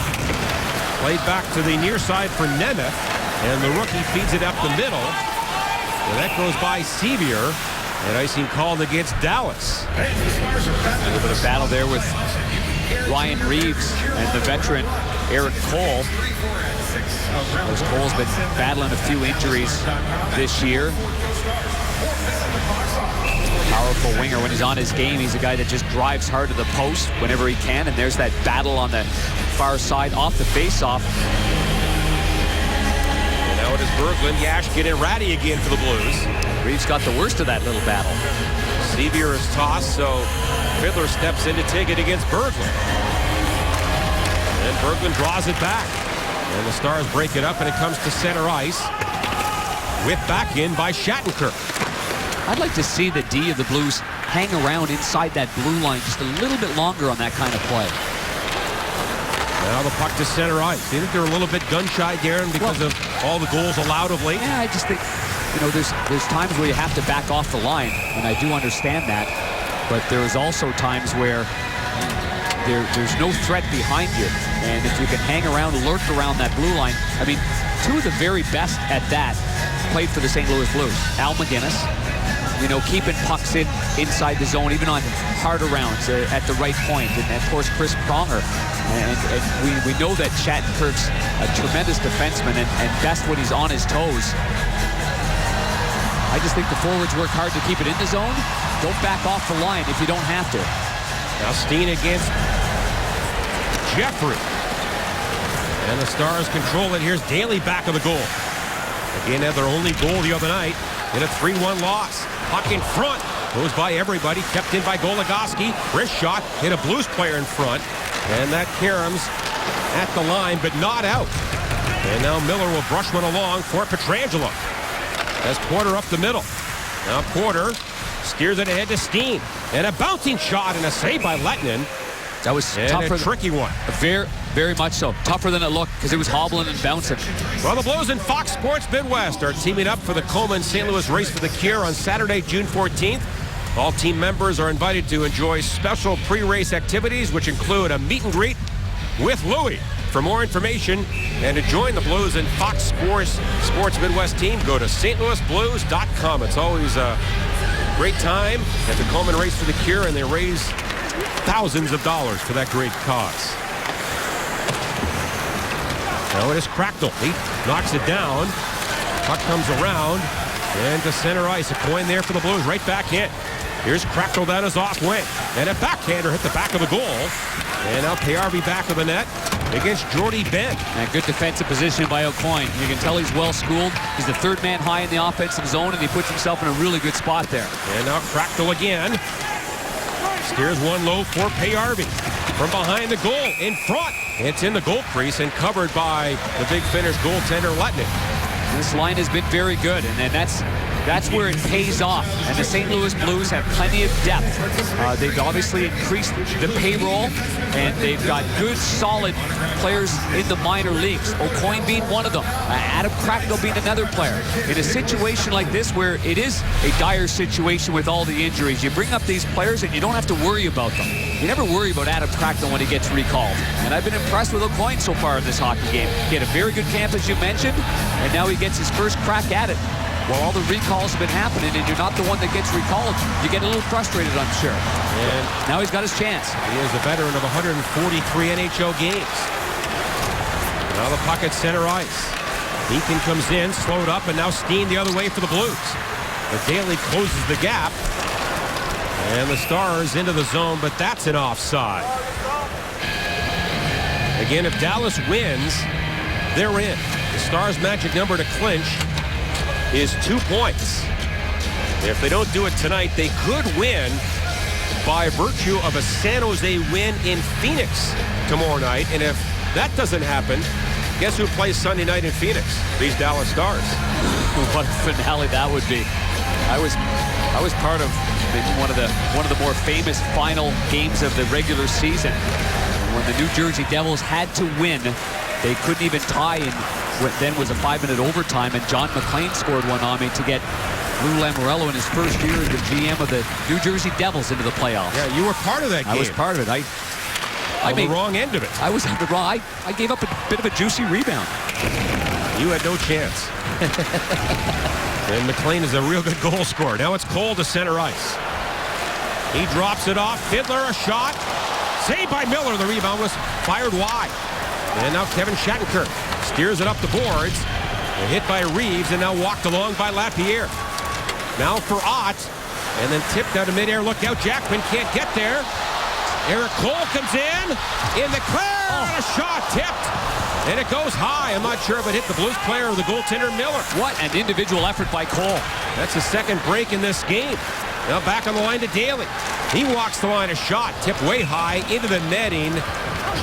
Played back to the near side for Nemeth. And the rookie feeds it up the middle. And that goes by Sevier. And icing called against Dallas. A little bit of battle there with Ryan Reeves and the veteran Eric Cole. As Cole's been battling a few injuries this year. Powerful winger when he's on his game. He's a guy that just drives hard to the post whenever he can. And there's that battle on the far side off the faceoff. And now it is Berglund. Yash getting ratty again for the Blues. Reeves got the worst of that little battle. Sevier is tossed, so Fiddler steps in to take it against Berglund. And Berglund draws it back. And the Stars break it up, and it comes to center ice. Whipped back in by Shattenkirk. I'd like to see the D of the Blues hang around inside that blue line just a little bit longer on that kind of play. Now the puck to center ice. Do you think they're a little bit gun-shy, Darren, because of all the goals allowed of late? Yeah, I just think, you know, there's times where you have to back off the line, and I do understand that. But there's also times where there's no threat behind you. And if you can hang around, lurk around that blue line. I mean, two of the very best at that played for the St. Louis Blues. Al McGinnis, you know, keeping pucks inside the zone, even on harder rounds at the right point. And, of course, Chris Pronger. And we know that Shattenkirk's a tremendous defenseman and best when he's on his toes. I just think the forwards work hard to keep it in the zone. Don't back off the line if you don't have to. Now Steen against Jeffrey. And the Stars control it. Here's Daly back of the goal. Again, had their only goal the other night in a 3-1 loss. Puck in front. Goes by everybody. Kept in by Goligoski. Wrist shot. Hit a Blues player in front. And that Karam's at the line, but not out. And now Miller will brush one along for Pietrangelo. As Porter up the middle. Now Porter steers it ahead to Steen. And a bouncing shot and a save by Lehtinen. That was tougher. A tricky one. Very, very much so. Tougher than it looked because it was hobbling and bouncing. Well, the Blues and Fox Sports Midwest are teaming up for the Coleman St. Louis Race for the Cure on Saturday, June 14th. All team members are invited to enjoy special pre-race activities, which include a meet and greet with Louie. For more information and to join the Blues and Fox Sports Midwest team, go to stlouisblues.com. It's always a great time at the Coleman Race for the Cure, and they raise thousands of dollars for that great cause. Now it is Cracknell. He knocks it down. Puck comes around and to center ice. A coin there for the Blues. Right back in. Here's Cracknell down his off wing. And a backhander hit the back of the goal. And now Payarvi back of the net against Jordy Ben. And good defensive position by O'Coin. You can tell he's well schooled. He's the third man high in the offensive zone, and he puts himself in a really good spot there. And now Cracknell again. Steers one low for Payarvi. From behind the goal, in front. It's in the goal crease and covered by the big Finnish goaltender Lehtinen. This line has been very good, and that's where it pays off. And the St. Louis Blues have plenty of depth. They've obviously increased the payroll, and they've got good, solid players in the minor leagues. O'Coin being one of them. Adam Cracknell being another player. In a situation like this where it is a dire situation with all the injuries, you bring up these players and you don't have to worry about them. You never worry about Adam Cracknell when he gets recalled. And I've been impressed with O'Coin so far in this hockey game. He had a very good camp, as you mentioned, and now he gets his first crack at it well, all the recalls have been happening, and you're not the one that gets recalled. You get a little frustrated, I'm sure. And now he's got his chance. He is a veteran of 143 NHL games. Now the puck at center ice. Eakin comes in, slowed up, and now Steen the other way for the Blues. But Daly closes the gap. And the Stars into the zone, but that's an offside. Again, if Dallas wins, they're in. The Stars' magic number to clinch is 2 points. If they don't do it tonight, they could win by virtue of a San Jose win in Phoenix tomorrow night. And if that doesn't happen, guess who plays Sunday night in Phoenix? These Dallas Stars. What a finale that would be. I was part of maybe one of the more famous final games of the regular season when the New Jersey Devils had to win. They couldn't even tie in what then was a 5-minute overtime, and John McClain scored one on me to get Lou Lamoriello in his first year as the GM of the New Jersey Devils into the playoffs. Yeah, you were part of that game. I was part of it. I made the wrong end of it. I was on the wrong. I gave up a bit of a juicy rebound. You had no chance. And McClain is a real good goal scorer. Now it's Cole to center ice. He drops it off. Fiddler, a shot. Saved by Miller. The rebound was fired wide. And now Kevin Shattenkirk steers it up the boards. A hit by Reeves and now walked along by Lapierre. Now for Ott. And then tipped out of midair. Look out. Jackman can't get there. Eric Cole comes in the clear. And a shot tipped. And it goes high. I'm not sure if it hit the Blues player or the goaltender Miller. What an individual effort by Cole. That's the second break in this game. Now back on the line to Daly. He walks the line, a shot tipped way high into the netting.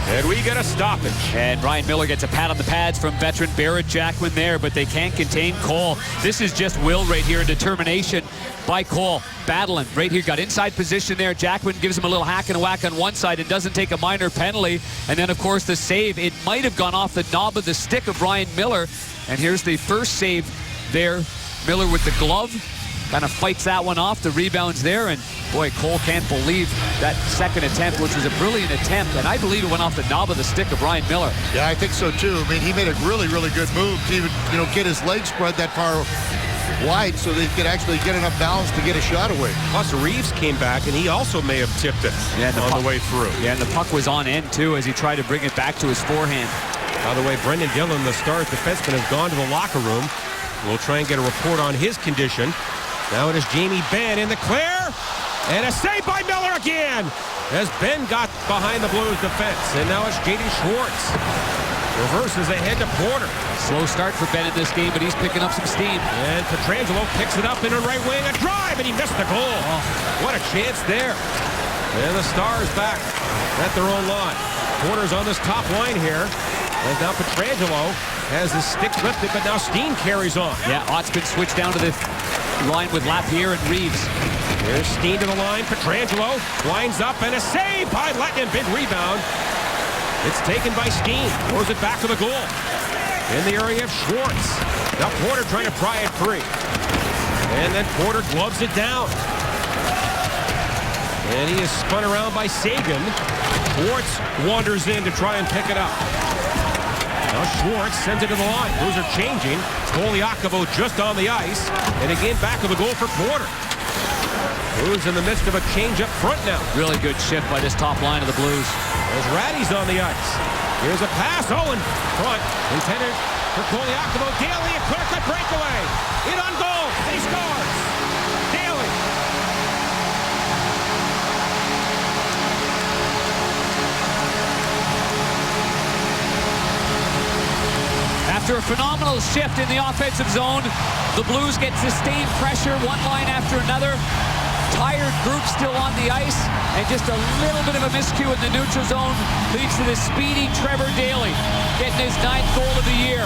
And we get a stoppage. And Ryan Miller gets a pat on the pads from veteran Barrett Jackman there, but they can't contain Cole. This is just will right here and determination by Cole. Battling right here, got inside position there. Jackman gives him a little hack and a whack on one side and doesn't take a minor penalty. And then, of course, the save. It might have gone off the knob of the stick of Ryan Miller. And here's the first save there. Miller with the glove. Kind of fights that one off. The rebound's there, and boy, Cole can't believe that second attempt, which was a brilliant attempt, and I believe it went off the knob of the stick of Ryan Miller. Yeah, I think so too. I mean, he made a really, really good move to even, get his legs spread that far wide so that he could actually get enough balance to get a shot away. Plus, Reeves came back, and he also may have tipped it on the way through. Yeah, and the puck was on end, too, as he tried to bring it back to his forehand. By the way, Brendan Dillon, the Stars defenseman, has gone to the locker room. We'll try and get a report on his condition. Now it is Jamie Benn in the clear. And a save by Miller again. As Benn got behind the Blues defense. And now it's J.D. Schwartz. Reverses ahead to Porter. Slow start for Benn in this game, but he's picking up some steam. And Pietrangelo picks it up in a right wing. A drive, and he missed the goal. Oh, what a chance there. And the Stars back at their own line. Porter's on this top line here. And now Pietrangelo has his stick lifted, but now Steen carries on. Yeah, Ott's been switched down to the line with Lapierre and Reeves. Here's Steen to the line. Pietrangelo winds up, and a save by Letton. Big rebound. It's taken by Steen. Throws it back to the goal. In the area of Schwartz. Now Porter trying to pry it free. And then Porter gloves it down. And he is spun around by Sagan. Schwartz wanders in to try and pick it up. Now Schwartz sends it to the line. Blues are changing. Koliakovo just on the ice. And again back to the goal for Porter. Blues in the midst of a change up front now. Really good shift by this top line of the Blues. As Ratty's on the ice. Here's a pass. Owen front. Intended for Koliakovo. Daly, a clear-cut breakaway. In on goal. He scores. Daly. After a phenomenal shift in the offensive zone, the Blues get sustained pressure, one line after another. Tired group still on the ice, and just a little bit of a miscue in the neutral zone leads to the speedy Trevor Daly getting his 9th goal of the year.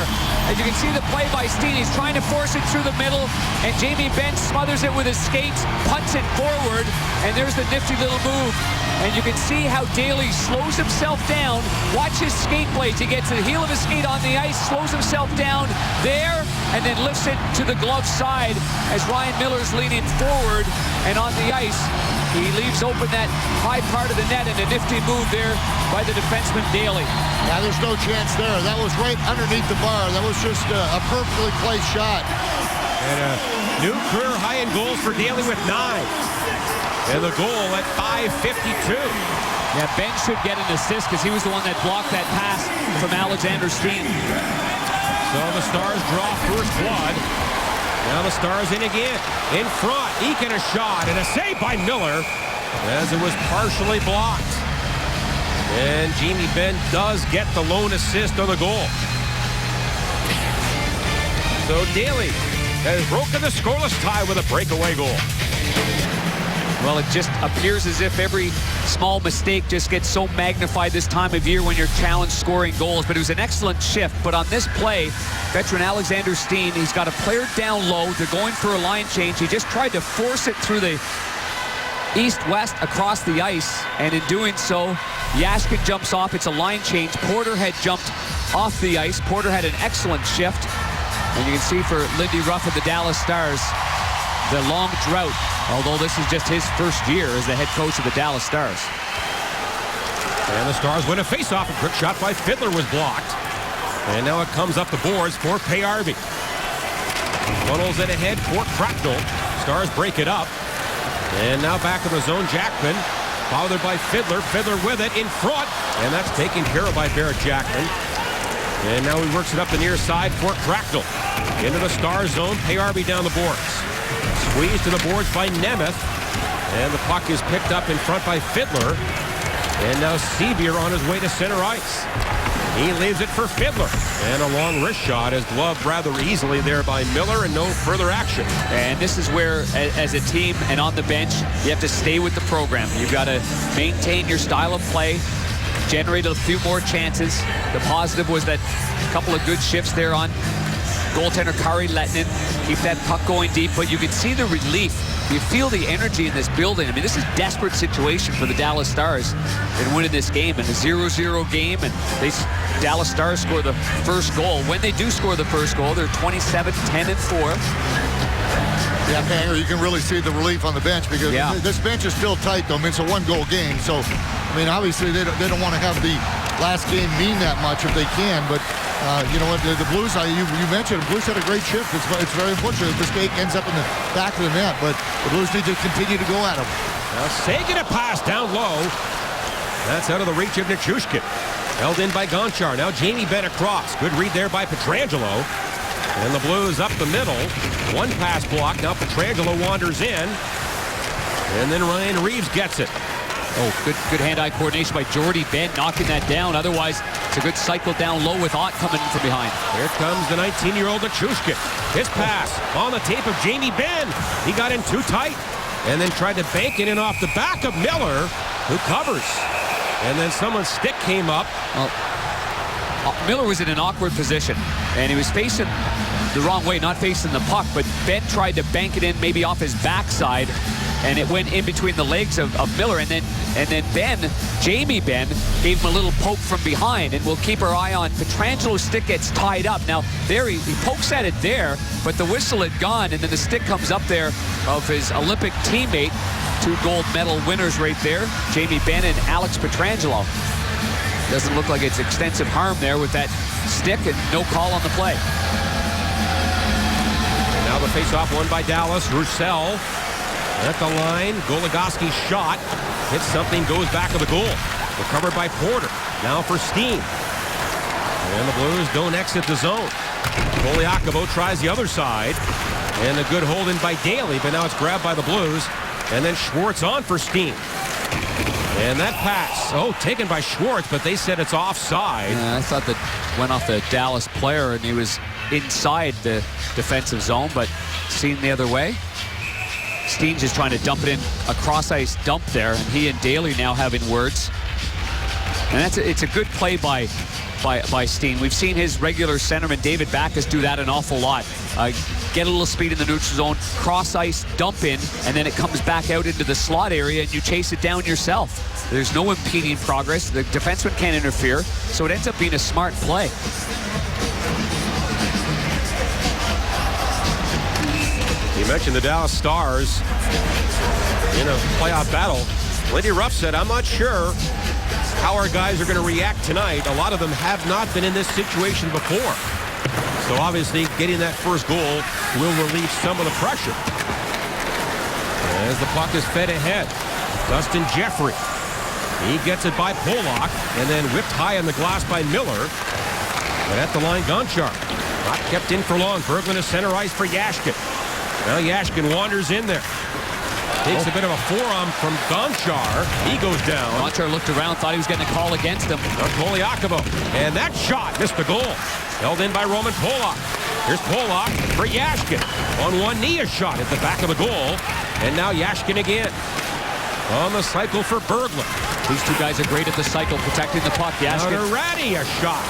As you can see the play by Steen, he's trying to force it through the middle, and Jamie Benn smothers it with his skates, punts it forward, and there's the nifty little move. And you can see how Daly slows himself down. Watch his skate blades. He gets the heel of his skate on the ice, slows himself down there, and then lifts it to the glove side as Ryan Miller's leaning forward. And on the ice, he leaves open that high part of the net, and a nifty move there by the defenseman Daly. Yeah, there's no chance there. That was right underneath the bar. That was just a perfectly placed shot. And a new career high in goals for Daly with 9. And the goal at 5:52. Yeah, Ben should get an assist because he was the one that blocked that pass from Alexander Steen. So the Stars draw first blood. Now the Stars in again. In front, Eakin a shot and a save by Miller as it was partially blocked. And Jamie Benn does get the lone assist on the goal. So Daly has broken the scoreless tie with a breakaway goal. Well, it just appears as if every small mistake just gets so magnified this time of year when you're challenged scoring goals. But it was an excellent shift. But on this play, veteran Alexander Steen, he's got a player down low. They're going for a line change. He just tried to force it through the east-west across the ice. And in doing so, Yashkin jumps off. It's a line change. Porter had jumped off the ice. Porter had an excellent shift. And you can see for Lindy Ruff of the Dallas Stars, the long drought, although this is just his first year as the head coach of the Dallas Stars. And the Stars win a face-off. A quick shot by Fiddler was blocked. And now it comes up the boards for Payarby. Funnels it ahead for Cracknell. Stars break it up. And now back in the zone, Jackman. Bothered by Fiddler. Fiddler with it in front. And that's taken care of by Barrett Jackman. And now he works it up the near side for Cracknell. Into the Star zone. Payarby down the boards. Squeezed to the boards by Nemeth. And the puck is picked up in front by Fiddler. And now Sevier on his way to center ice. He leaves it for Fiddler. And a long wrist shot is gloved rather easily there by Miller and no further action. And this is where, as a team and on the bench, you have to stay with the program. You've got to maintain your style of play, generate a few more chances. The positive was that a couple of good shifts there on goaltender Kari Lehtinen, keep that puck going deep, but you can see the relief. You feel the energy in this building. I mean, this is a desperate situation for the Dallas Stars in winning this game, in a 0-0 game, and Dallas Stars score the first goal. When they do score the first goal, they're 27-10-4. Yeah, Panger, you can really see the relief on the bench because this bench is still tight, though. I mean, it's a one-goal game, so, I mean, obviously they don't want to have the last game mean that much if they can, but you know what, the Blues, you mentioned, the Blues had a great shift. It's very unfortunate that this game ends up in the back of the net, but the Blues need to continue to go at them. Now Sagan a pass down low. That's out of the reach of Nichushkin. Held in by Gonchar. Now Jamie Benn across. Good read there by Pietrangelo. And the Blues up the middle. One pass block. Now Pietrangelo wanders in. And then Ryan Reeves gets it. Oh, good hand-eye coordination by Jordy Benn, knocking that down. Otherwise, it's a good cycle down low with Ott coming from behind. Here comes the 19-year-old Nichushkin. His pass on the tape of Jamie Benn. He got in too tight and then tried to bank it in off the back of Miller, who covers. And then someone's stick came up. Well, Miller was in an awkward position, and he was facing the wrong way, not facing the puck, but Ben tried to bank it in maybe off his backside, and it went in between the legs of Miller, and then Jamie Benn gave him a little poke from behind, and we'll keep our eye on Pietrangelo's stick gets tied up. Now, there he pokes at it there, but the whistle had gone, and then the stick comes up there of his Olympic teammate, 2 gold medal winners right there, Jamie Benn and Alex Pietrangelo. Doesn't look like it's extensive harm there with that stick, and no call on the play. And now the face-off won by Dallas. Roussel at the line. Goligoski's shot hits something, goes back of the goal. Recovered by Porter. Now for Steen. And the Blues don't exit the zone. Poliakovo tries the other side. And a good hold in by Daly, but now it's grabbed by the Blues. And then Schwartz on for Steen. And that pass, taken by Schwartz, but they said it's offside. I thought that went off the Dallas player, and he was inside the defensive zone, but seen the other way. Steen's just trying to dump it in, a cross-ice dump there, and he and Daly now having words. And it's a good play by Steen. We've seen his regular centerman, David Backes, do that an awful lot. Get a little speed in the neutral zone, cross-ice, dump in, and then it comes back out into the slot area, and you chase it down yourself. There's no impeding progress. The defenseman can't interfere, so it ends up being a smart play. You mentioned the Dallas Stars in a playoff battle. Lindy Ruff said, I'm not sure how our guys are going to react tonight. A lot of them have not been in this situation before. So obviously getting that first goal will relieve some of the pressure. As the puck is fed ahead, Dustin Jeffrey. He gets it by Pollock and then whipped high on the glass by Miller. But at the line, Gonchar. Not kept in for long. Berglund is center ice for Yashkin. Now Yashkin wanders in there. Takes a bit of a forearm from Gonchar. He goes down. Gonchar looked around, thought he was getting a call against him. Poliakovo. And that shot missed the goal. Held in by Roman Pollock. Here's Pollock for Yashkin. On one knee, a shot at the back of the goal. And now Yashkin again. On the cycle for Berglund. These two guys are great at the cycle, protecting the puck. Yashkin. Now to Ratty, a shot.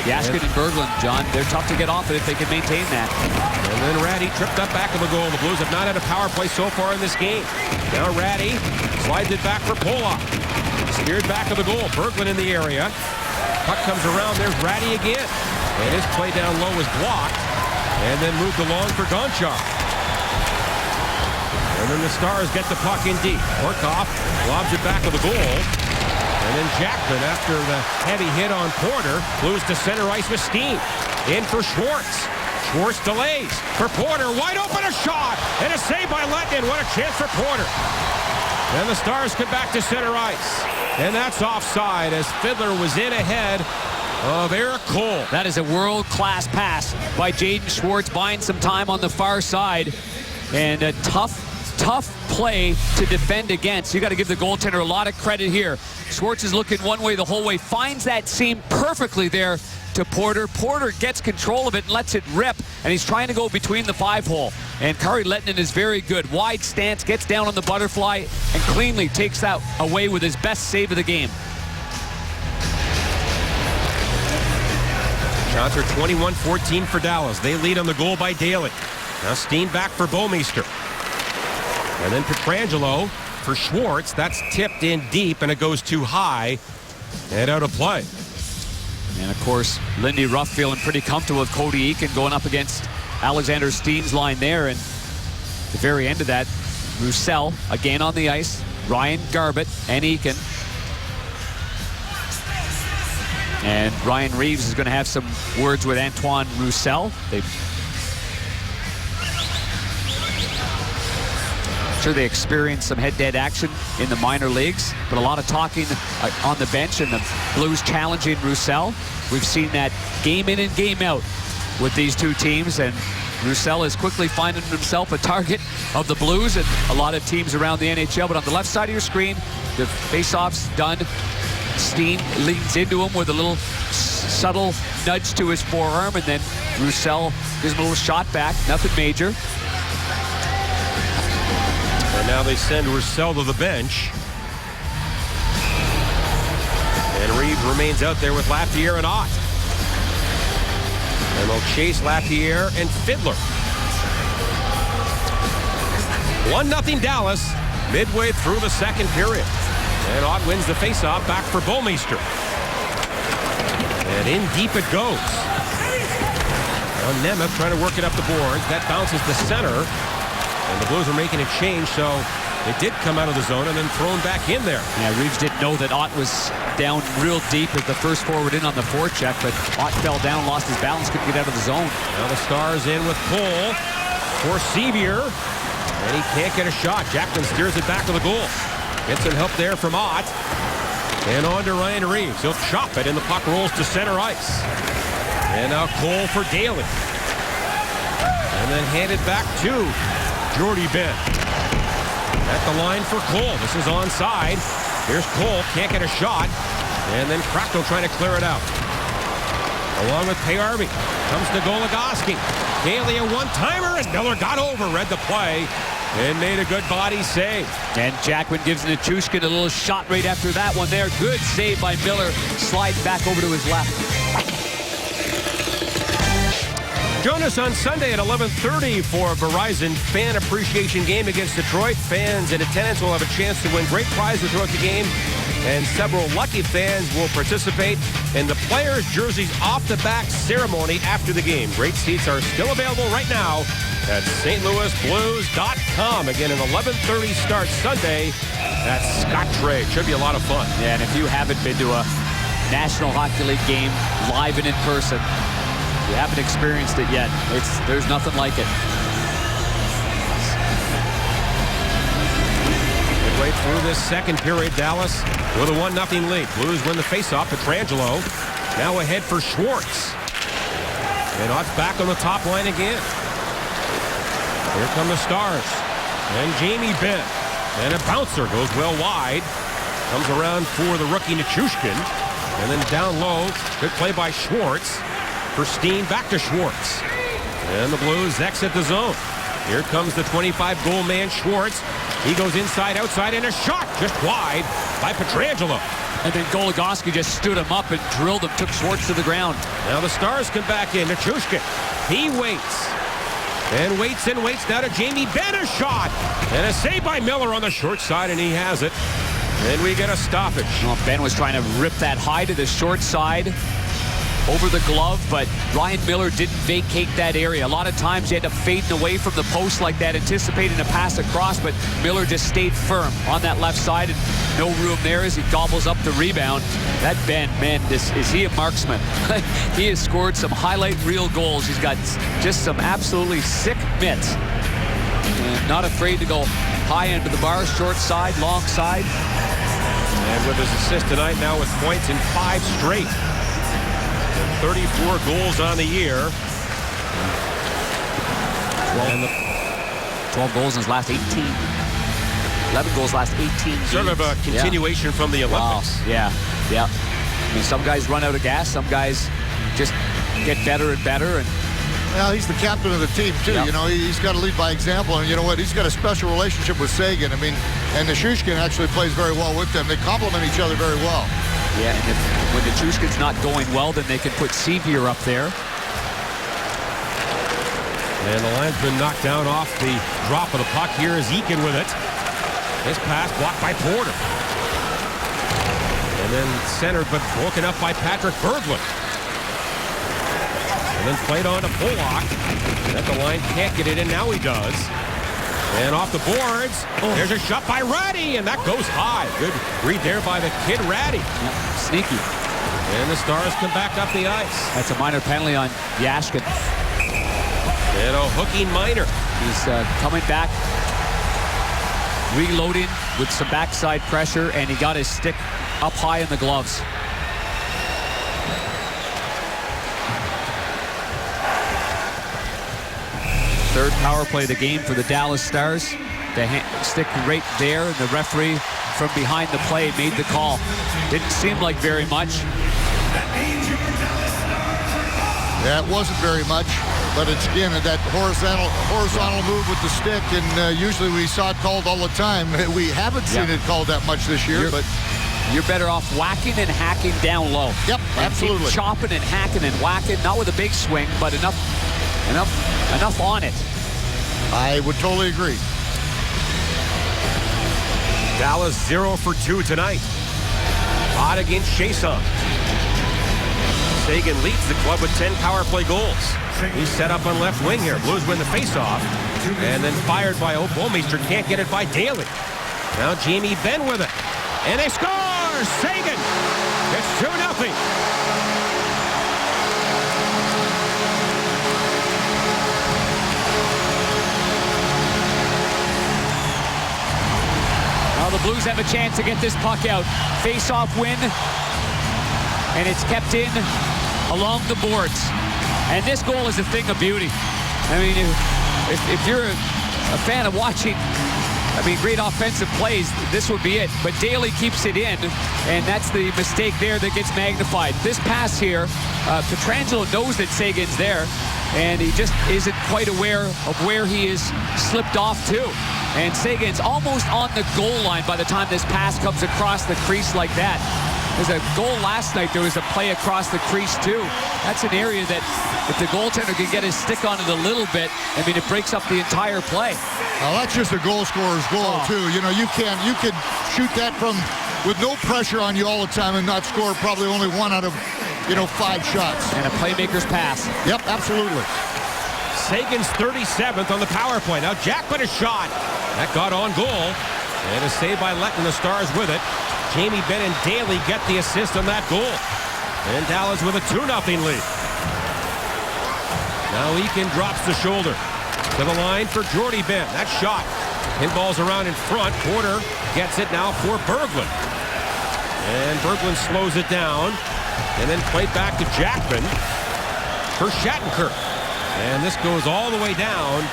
Yashkin and Berglund, John, they're tough to get off it if they can maintain that. And then Ratty tripped up back of the goal. The Blues have not had a power play so far in this game. Now Ratty slides it back for Pollock. Steered back of the goal. Berglund in the area. Puck comes around. There's Ratty again. And his play down low is blocked. And then moved along for Gonchar. And then the Stars get the puck in deep. Horkoff lobs it back of the goal. And then Jackman, after the heavy hit on Porter, moves to center ice with Steen. In for Schwartz. Schwartz delays for Porter. Wide open, a shot. And a save by Letnin. What a chance for Porter. And the Stars come back to center ice. And that's offside as Fiddler was in ahead of Eric Cole. That is a world-class pass by Jaden Schwartz, buying some time on the far side. And a tough play to defend against. You got to give the goaltender a lot of credit here. Schwartz is looking one way the whole way, finds that seam perfectly there to Porter. Porter gets control of it and lets it rip, and he's trying to go between the 5-hole. And Kari Lehtinen is very good. Wide stance, gets down on the butterfly, and cleanly takes that away with his best save of the game. Shots are 21-14 for Dallas. They lead on the goal by Daly. Now Steen back for Bouwmeester. And then Pietrangelo for Schwartz. That's tipped in deep, and it goes too high and out of play. And, of course, Lindy Ruff feeling pretty comfortable with Cody Eakin going up against Alexander Steen's line there. And at the very end of that, Roussel again on the ice. Ryan Garbutt and Eakin. And Ryan Reeves is going to have some words with Antoine Roussel. Sure, they experienced some head-to-head action in the minor leagues, but a lot of talking on the bench, and the Blues challenging Roussel. We've seen that game in and game out with these two teams, and Roussel is quickly finding himself a target of the Blues and a lot of teams around the NHL. But on the left side of your screen, the face-off's done. Steen leans into him with a little subtle nudge to his forearm, and then Roussel gives him a little shot back, nothing major. And now they send Roussel to the bench. And Reeves remains out there with Lapierre and Ott. And they'll chase Lapierre and Fiddler. 1-0 Dallas midway through the second period. And Ott wins the faceoff back for Bouwmeester. And in deep it goes. Now Nemeth trying to work it up the boards. That bounces to center. And the Blues are making a change, so it did come out of the zone and then thrown back in there. Yeah, Reeves didn't know that Ott was down real deep as the first forward in on the forecheck, but Ott fell down, lost his balance, couldn't get out of the zone. Now the Stars in with Cole for Sevier, and he can't get a shot. Jackman steers it back to the goal. Gets some help there from Ott. And on to Ryan Reeves. He'll chop it, and the puck rolls to center ice. And now Cole for Daly. And then handed back to Jordy Benn. At the line for Cole. This is onside. Here's Cole. Can't get a shot. And then Krakko trying to clear it out. Along with Payarvi. Comes to Goligoski. Daly a one-timer, and Miller got over. Read the play. And made a good body save. And Jackman gives Nichushkin a little shot right after that one there. Good save by Miller. Slides back over to his left. Join us on Sunday at 11:30 for a Verizon Fan Appreciation Game against Detroit. Fans in attendance will have a chance to win great prizes throughout the game, and several lucky fans will participate in the Players' Jerseys Off-the-Back ceremony after the game. Great seats are still available right now at stlouisblues.com. Again, an 11:30 start Sunday at Scottrade. Should be a lot of fun. Yeah, and if you haven't been to a National Hockey League game live and in person, you haven't experienced it yet. There's nothing like it. Midway through this second period, Dallas with a 1-0 lead. Blues win the faceoff. Pietrangelo now ahead for Schwartz. And Ott's back on the top line again. Here come the Stars. And Jamie Benn. And a bouncer goes well wide. Comes around for the rookie Nichushkin. And then down low. Good play by Schwartz. For Steen, back to Schwartz. And the Blues exit the zone. Here comes the 25-goal man, Schwartz. He goes inside, outside, and a shot just wide by Pietrangelo. And then Goligoski just stood him up and drilled him, took Schwartz to the ground. Now the Stars come back in. Nichushkin, he waits. And waits and waits. Now to Jamie Benn, a shot. And a save by Miller on the short side, and he has it. And we get a stoppage. Well, Ben was trying to rip that high to the short side over the glove, but Ryan Miller didn't vacate that area. A lot of times you had to fade away from the post like that, anticipating a pass across, but Miller just stayed firm on that left side, and no room there as he gobbles up the rebound. That Ben, man, is he a marksman? He has scored some highlight reel goals. He's got just some absolutely sick mitts. And not afraid to go high end of the bar, short side, long side. And with his assist tonight, now with points in 5 straight. 34 goals on the year. 12 goals in his last 18. 11 goals last 18 games. Sort of a continuation from the Olympics. Wow. Yeah. I mean, some guys run out of gas. Some guys just get better and better. And well, he's the captain of the team, too. Yep. You know, he's got to lead by example. And you know what? He's got a special relationship with Seguin. I mean, and Nichushkin actually plays very well with them. They complement each other very well. Yeah, and when Nichushkin's not going well, then they can put Sevier up there. And the linesman knocked down off the drop of the puck. Here is Eakin with it. His pass blocked by Porter. And then centered but broken up by Patrick Berglund. And then played on to Pollock. At the line, can't get it in. Now he does. And off the boards, there's a shot by Ratty, and that goes high. Good read there by the kid Ratty. Yep. Sneaky. And the Stars come back up the ice. That's a minor penalty on Yashkin. And a hooking minor. He's coming back, reloading with some backside pressure, and he got his stick up high in the gloves. Third power play of the game for the Dallas Stars. The stick right there, and the referee from behind the play made the call. Didn't seem like very much. Yeah, it wasn't very much, but it's again that horizontal move with the stick, and usually we saw it called all the time. We haven't seen it called that much this year, but you're better off whacking and hacking down low. Yep, and absolutely. Keep chopping and hacking and whacking, not with a big swing, but enough on it. I would totally agree. Dallas 0 for 2 tonight. Ott against Chiasson. Seguin leads the club with 10 power play goals. He's set up on left wing here. Blues win the faceoff. And then fired by Bouwmeester. Can't get it by Daly. Now Jamie Benn with it. And they score! Seguin! It's 2-0. The Blues have a chance to get this puck out. Face-off win, and it's kept in along the boards. And this goal is a thing of beauty. I mean, if you're a fan of watching, great offensive plays, this would be it. But Daly keeps it in, and that's the mistake there that gets magnified. This pass here, Pietrangelo knows that Seguin's there, and he just isn't quite aware of where he is slipped off to. And Seguin's almost on the goal line by the time this pass comes across the crease like that. There's a goal last night. There was a play across the crease, too. That's an area that if the goaltender can get his stick on it a little bit, it breaks up the entire play. Well, that's just a goal scorer's goal, too. You know, you can shoot that from with no pressure on you all the time and not score probably only 1 out of, 5 shots. And a playmaker's pass. Yep, absolutely. Seguin's 37th on the power play. Now Jack with a shot. That got on goal. And a save by Letton. The Stars with it. Jamie Benn and Daly get the assist on that goal. And Dallas with a 2-0 lead. Now Eakin drops the shoulder. To the line for Jordie Benn. That shot. Pinballs around in front. Porter gets it now for Berglund. And Berglund slows it down. And then played back to Jackman for Shattenkirk. And this goes all the way down.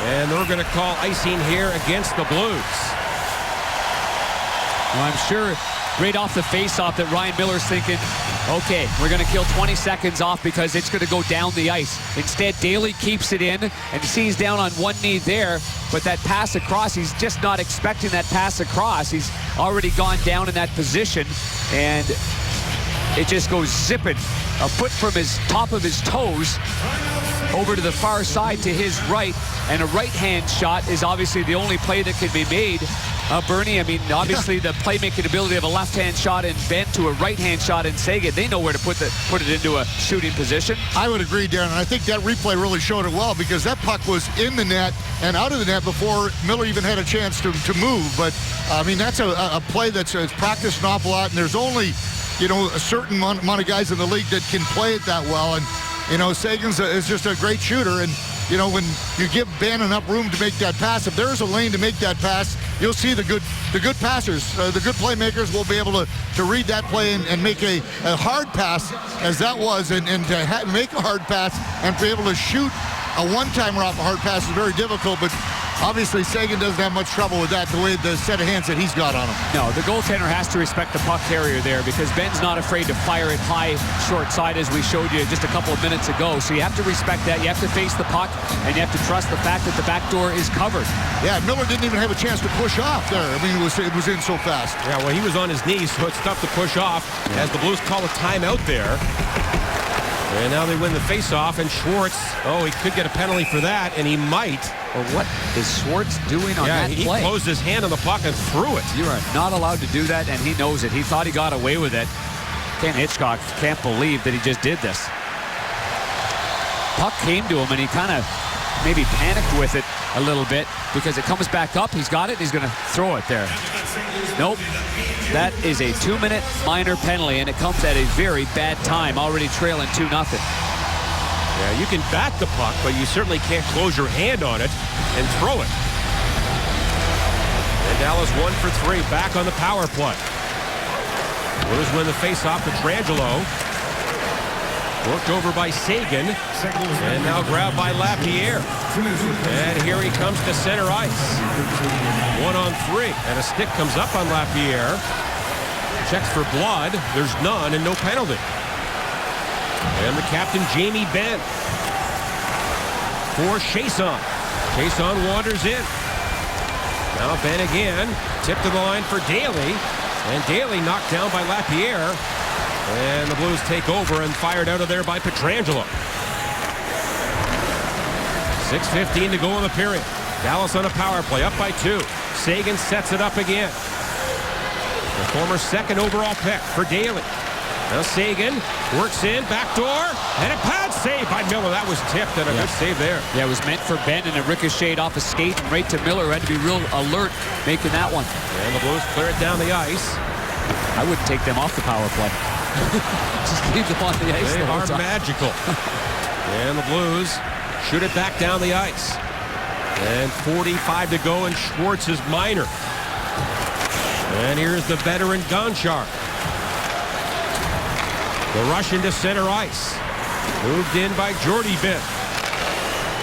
And they're going to call icing here against the Blues. Well, I'm sure right off the face-off that Ryan Miller's thinking, okay, we're going to kill 20 seconds off because it's going to go down the ice. Instead, Daly keeps it in and sees down on one knee there, but that pass across, he's just not expecting that pass across. He's already gone down in that position, and it just goes zipping a foot from his top of his toes over to the far side to his right, and a right-hand shot is obviously the only play that can be made. Bernie, I mean, obviously the playmaking ability of a left-hand shot in Benn to a right-hand shot in Seguin, they know where to put it into a shooting position. I would agree, Darren, and I think that replay really showed it well because that puck was in the net and out of the net before Miller even had a chance to move. But, I mean, that's a play that's practiced an awful lot, and there's only, you know, a certain amount of guys in the league that can play it that well. And, you know, Seguin is just a great shooter, and, you know, when you give Benn enough room to make that pass, if there's a lane to make that pass, you'll see the good passers, the good playmakers will be able to read that play and make a hard pass as that was, and to make a hard pass and be able to shoot a one-timer off a hard pass is very difficult, but obviously Seguin doesn't have much trouble with that, the way the set of hands that he's got on him. No, the goaltender has to respect the puck carrier there because Benn's not afraid to fire it high, short side, as we showed you just a couple of minutes ago. So you have to respect that. You have to face the puck, and you have to trust the fact that the back door is covered. Yeah, Miller didn't even have a chance to push off there. I mean, it was in so fast. Yeah, well, he was on his knees, so it's tough to push off as the Blues call a timeout there. And now they win the faceoff, and Schwartz, oh, he could get a penalty for that, and he might. Well, what is Schwartz doing on that play? He closed his hand on the puck and threw it. You are not allowed to do that, and he knows it. He thought he got away with it. Ken Hitchcock can't believe that he just did this. Puck came to him, and he kind of maybe panicked with it a little bit because it comes back up. He's got it. He's going to throw it there. Nope. That is a 2-minute minor penalty, and it comes at a very bad time, already trailing 2-0. Yeah, you can bat the puck, but you certainly can't close your hand on it and throw it. And Dallas 1 for 3, back on the power play. Blues win the faceoff to Petrangelo. Worked over by Seguin, and now grabbed by Lapierre. And here he comes to center ice. 1-on-3, and a stick comes up on Lapierre. Checks for blood. There's none, and no penalty. And the captain, Jamie Benn, for Chiasson. Chiasson wanders in. Now Benn again, tipped to the line for Daly, and Daly knocked down by Lapierre. And the Blues take over and fired out of there by Petrangelo. 6:15 to go in the period. Dallas on a power play, up by 2. Seguin sets it up again. The former second overall pick for Daly. Now Seguin works in, backdoor, and a pad save by Miller. That was tipped, and a good save there. Yeah, it was meant for Benn, and it ricocheted off a skate and right to Miller, who had to be real alert making that one. And the Blues clear it down the ice. I wouldn't take them off the power play. Just leave them on the ice. They are magical. And the Blues shoot it back down the ice. And 45 to go in Schwartz's minor. And here's the veteran Gonchar. The rush into center ice. Moved in by Jordie Benn.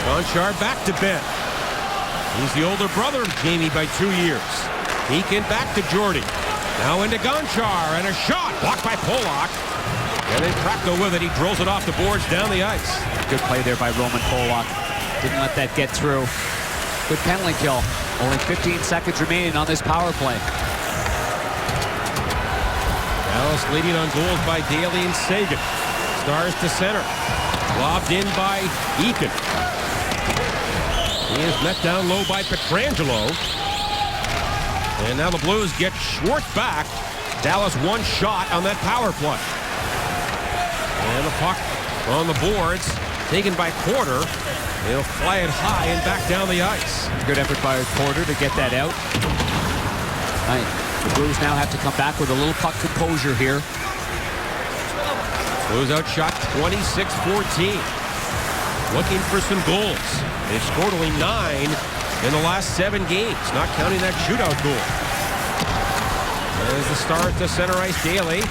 Gonchar back to Benn. He's the older brother of Jamie by 2 years. Eakin back to Jordie. Now into Gonchar, and a shot blocked by Polak. And then Krakko with it. He drills it off the boards down the ice. Good play there by Roman Polak. Didn't let that get through. Good penalty kill. Only 15 seconds remaining on this power play. Dallas leading on goals by Daly and Seguin. Stars to center. Lobbed in by Eakin. He is met down low by Petrangelo. And now the Blues get Schwartz back. Dallas one shot on that power play. And the puck on the boards, taken by Porter. He'll fly it high and back down the ice. Good effort by Porter to get that out. The Blues now have to come back with a little puck composure here. Blues outshot 26-14. looking for some goals. They've scored only 9 in the last 7 games, not counting that shootout goal. There's the start to center ice. Daly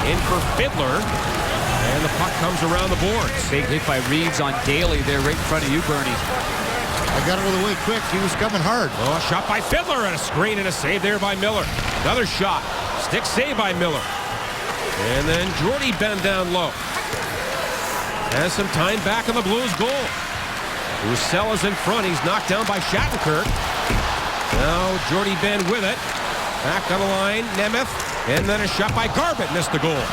in for Fiddler. And the puck comes around the boards. Big hit by Reeves on Daly there right in front of you, Bernie. I got out of the way quick. He was coming hard. Oh, a shot by Fiddler and a screen and a save there by Miller. Another shot. Stick save by Miller. And then Jordie Benn down low. Has some time back on the Blues goal. Roussel is in front. He's knocked down by Shattenkirk. Now Jordie Benn with it. Back on the line, Nemeth. And then a shot by Garbutt. Missed the goal.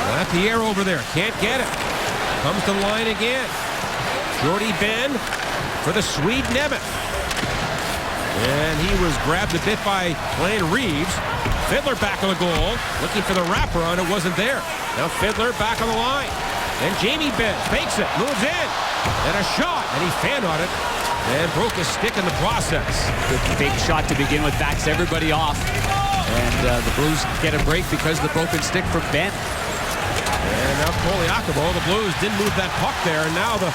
Lapierre over there. Can't get it. Comes to the line again. Jordie Benn for the Swede Nemeth. And he was grabbed a bit by Blaine Reeves. Fiddler back on the goal. Looking for the wraparound. It wasn't there. Now Fiddler back on the line. And Jamie Benn fakes it. Moves in. And a shot. And he fanned on it. And broke his stick in the process. Good fake shot to begin with. Backs everybody off. And the Blues get a break because of the broken stick from Benn. And now Koliakovo. The Blues didn't move that puck there. And now the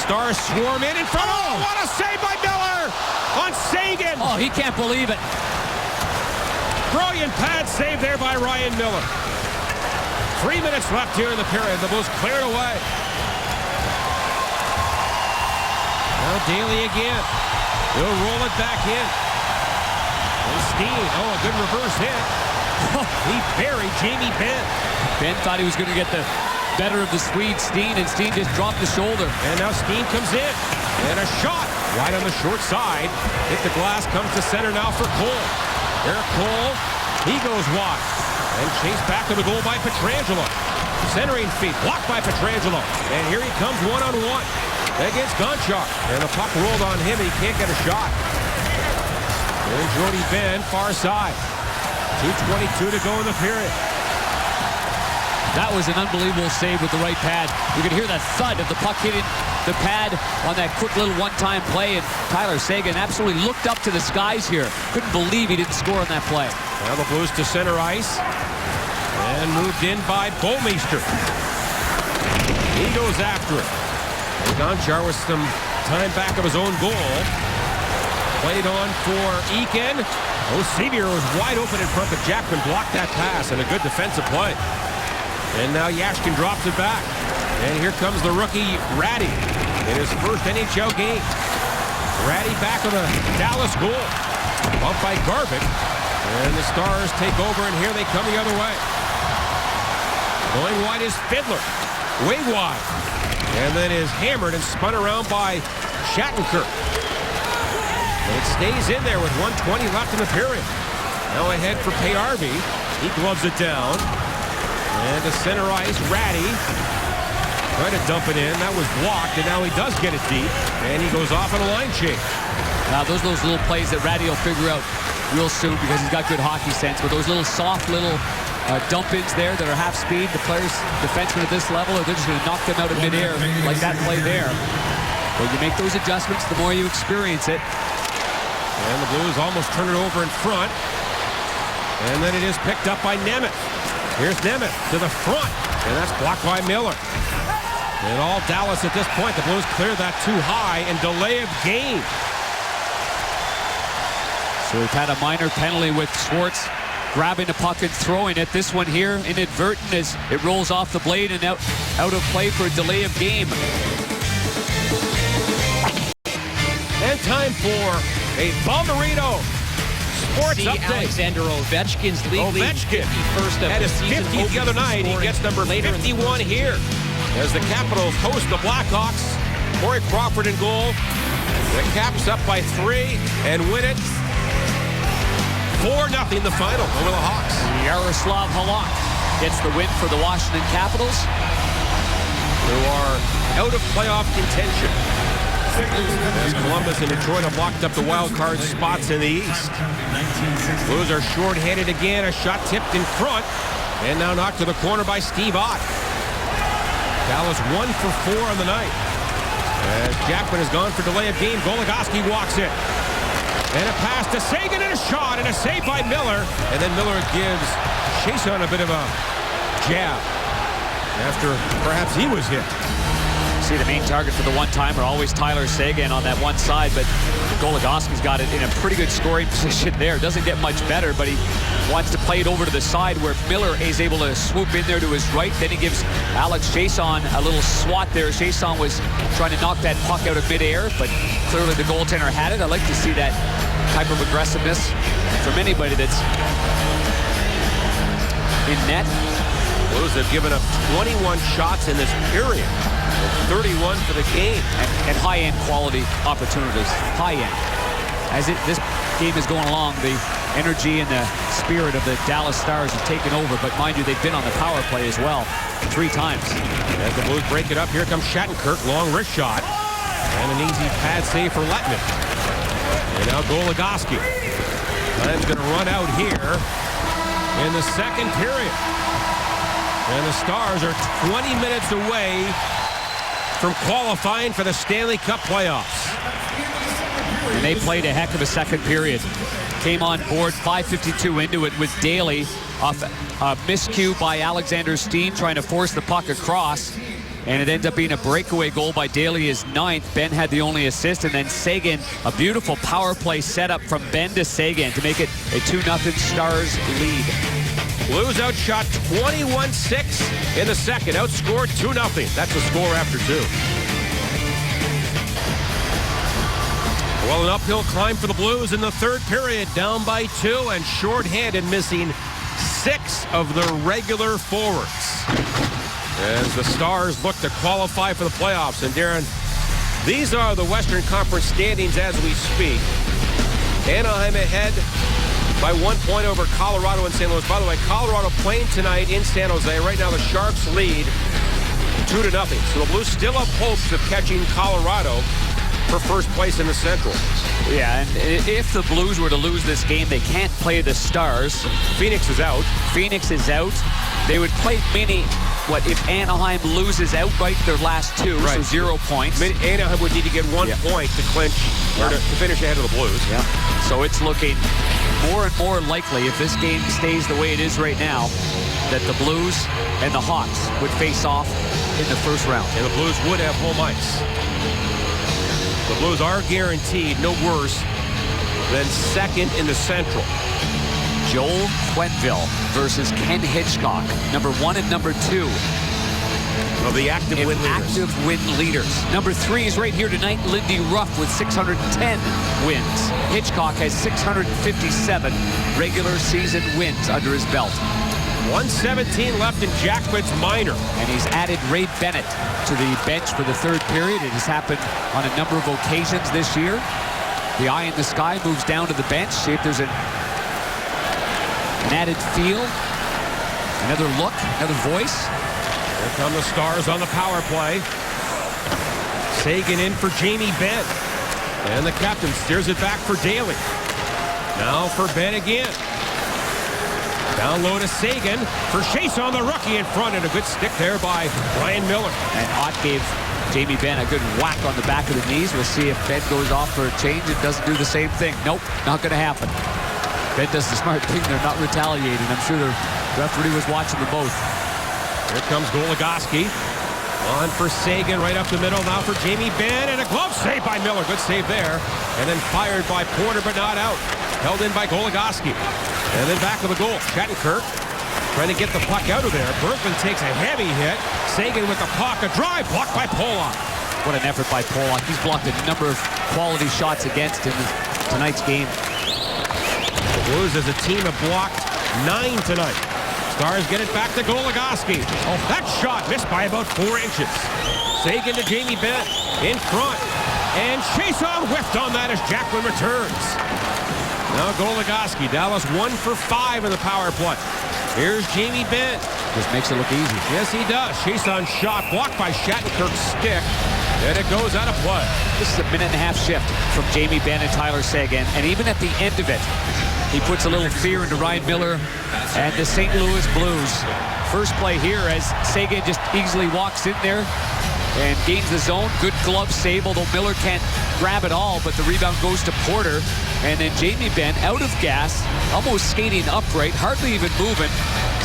Stars swarm in front. Oh, what a save by Miller on Sagan. Oh, he can't believe it. Brilliant pad save there by Ryan Miller. 3 minutes left here in the period. The Blues cleared away. Now Daly again. He'll roll it back in. And Steen. Oh, a good reverse hit. He buried Jamie Benn. Benn thought he was going to get the better of the Swede, Steen, and Steen just dropped the shoulder. And now Steen comes in. And a shot. Wide on the short side. Hit the glass. Comes to center now for Cole. Eric Cole. He goes wide. And chased back to the goal by Pietrangelo. Centering feet. Blocked by Pietrangelo. And here he comes one-on-one against Gonchar. And the puck rolled on him. And he can't get a shot. And Jordie Benn, far side. 2:22 to go in the period. That was an unbelievable save with the right pad. You could hear that thud of the puck hitting the pad on that quick little one-time play, and Tyler Seguin absolutely looked up to the skies here. Couldn't believe he didn't score on that play. Now the Blues to center ice. And moved in by Bouwmeester. He goes after it. And Gonchar with some time back of his own goal. Played on for Eakin. Osevier was wide open in front, but Jackman blocked that pass, and a good defensive play. And now Yashkin drops it back. And here comes the rookie, Ratty, in his first NHL game. Ratty back on the Dallas goal. Bumped by Garbutt. And the Stars take over, and here they come the other way. Going wide is Fiddler. Way wide. And then is hammered and spun around by Shattenkirk. And it stays in there with 1:20 left in the period. Now ahead for Payarvi. He gloves it down. And to center ice, Ratty. Trying to dump it in. That was blocked, and now he does get it deep. And he goes off on a line change. Now those little plays that Ratty will figure out real soon because he's got good hockey sense. But those little soft little dump-ins there that are half speed, the players, defensemen at this level, they're just going to knock them out of midair like that play there. When you make those adjustments, the more you experience it. And the Blues almost turn it over in front. And then it is picked up by Nemeth. Here's Nemeth to the front. And that's blocked by Miller. And all Dallas at this point. The Blues cleared that too high and delay of game. So we've had a minor penalty with Schwartz grabbing the puck and throwing it. This one here, inadvertent, as it rolls off the blade and out of play for a delay of game. And time for a Bomberito Sports Update. Alexander Ovechkin's league lead. Ovechkin First of had his the season 50th the other night. He gets number 51 here as the Capitals host the Blackhawks. Corey Crawford in goal. The Caps up by 3 and win it 4-0 the final over the Hawks. Yaroslav Halak gets the win for the Washington Capitals, who are out of playoff contention, as Columbus and Detroit have locked up the wild card spots in the East. Blues are short-handed again. A shot tipped in front, and now knocked to the corner by Steve Ott. Dallas 1 for 4 on the night. As Jackman has gone for delay of game, Goligoski walks in. And a pass to Seguin and a shot and a save by Miller. And then Miller gives Chiasson a bit of a jab. after perhaps he was hit. See, the main target for the one-timer, always Tyler Seguin on that one side, but Goligoski's got it in a pretty good scoring position there. Doesn't get much better, but he wants to play it over to the side where Miller is able to swoop in there to his right. Then he gives Alex Chiasson a little swat there. Chiasson was trying to knock that puck out of midair, but clearly the goaltender had it. I like to see that type of aggressiveness from anybody that's in net. Blues have given up 21 shots in this period. 31 for the game. And high-end quality opportunities. High-end. As this game is going along, the energy and the spirit of the Dallas Stars have taken over. But mind you, they've been on the power play as well 3 times. As the Blues break it up, here comes Shattenkirk. Long wrist shot. And an easy pad save for Lettman. And now Goligoski. Time's going to run out here in the second period. And the Stars are 20 minutes away from qualifying for the Stanley Cup playoffs. And they played a heck of a second period. Came on board 5:52 into it with Daly off a miscue by Alexander Steen trying to force the puck across. And it ends up being a breakaway goal by Daly, his 9th. Ben had the only assist, and then Seguin, a beautiful power play setup from Ben to Seguin to make it a 2-0 Stars lead. Blues outshot 21-6 in the second. Outscored 2-0. That's the score after 2. Well, an uphill climb for the Blues in the third period. Down by 2 and shorthanded, missing 6 of their regular forwards. As the Stars look to qualify for the playoffs. And Darren, these are the Western Conference standings as we speak. Anaheim ahead by 1 point over Colorado and St. Louis. By the way, Colorado playing tonight in San Jose. Right now the Sharks lead 2-0. So the Blues still have hopes of catching Colorado for first place in the Central. Yeah, and if the Blues were to lose this game, they can't play the Stars. Phoenix is out. Phoenix is out. They would play if Anaheim loses outright their last 2, right. So 0 points. Anaheim would need to get 1 point to clinch, or to finish ahead of the Blues. Yeah. So it's looking more and more likely, if this game stays the way it is right now, that the Blues and the Hawks would face off in the first round. And the Blues would have home ice. The Blues are guaranteed no worse than second in the Central. Joel Quenneville versus Ken Hitchcock, number 1 and number 2. Of the active win leaders. Active win leaders. Number 3 is right here tonight, Lindy Ruff with 610 wins. Hitchcock has 657 regular season wins under his belt. 1:17 left in Jack Quitt's minor. And he's added Ray Bennett to the bench for the third period. It has happened on a number of occasions this year. The eye in the sky moves down to the bench. See if there's an added feel, another look, another voice. Here come the Stars on the power play. Seguin in for Jamie Benn. And the captain steers it back for Daly. Now for Benn again. Down low to Seguin for Chiasson, the rookie in front, and a good stick there by Ryan Miller. And Ott gave Jamie Benn a good whack on the back of the knees. We'll see if Ben goes off for a change. It doesn't do the same thing. Nope, not going to happen. Ben does the smart thing. They're not retaliating. I'm sure the referee was watching them both. Here comes Goligoski. On for Seguin right up the middle. Now for Jamie Benn, and a glove save by Miller. Good save there. And then fired by Porter, but not out. Held in by Goligoski. And then back of the goal. Shattenkirk trying to get the puck out of there. Berkman takes a heavy hit. Seguin with the pocket drive, blocked by Pollock. What an effort by Pollock. He's blocked a number of quality shots against in tonight's game. The Blues as a team have blocked 9 tonight. Stars get it back to Goligoski. Oh, that shot missed by about 4 inches. Seguin to Jamie Benn in front. And Chiasson whiffed on that as Jacqueline returns. Now Goligoski. Dallas 1 for 5 in the power play. Here's Jamie Benn. Just makes it look easy. Yes, he does. Chiasson's shot blocked by Shattenkirk's stick. And it goes out of play. This is a minute-and-a-half shift from Jamie Benn and Tyler Seguin. And even at the end of it, he puts a little fear into Ryan Miller and the St. Louis Blues. First play here as Seguin just easily walks in there and gains the zone. Good glove save, although Miller can't grab it all, but the rebound goes to Porter. And then Jamie Benn out of gas, almost skating upright, hardly even moving.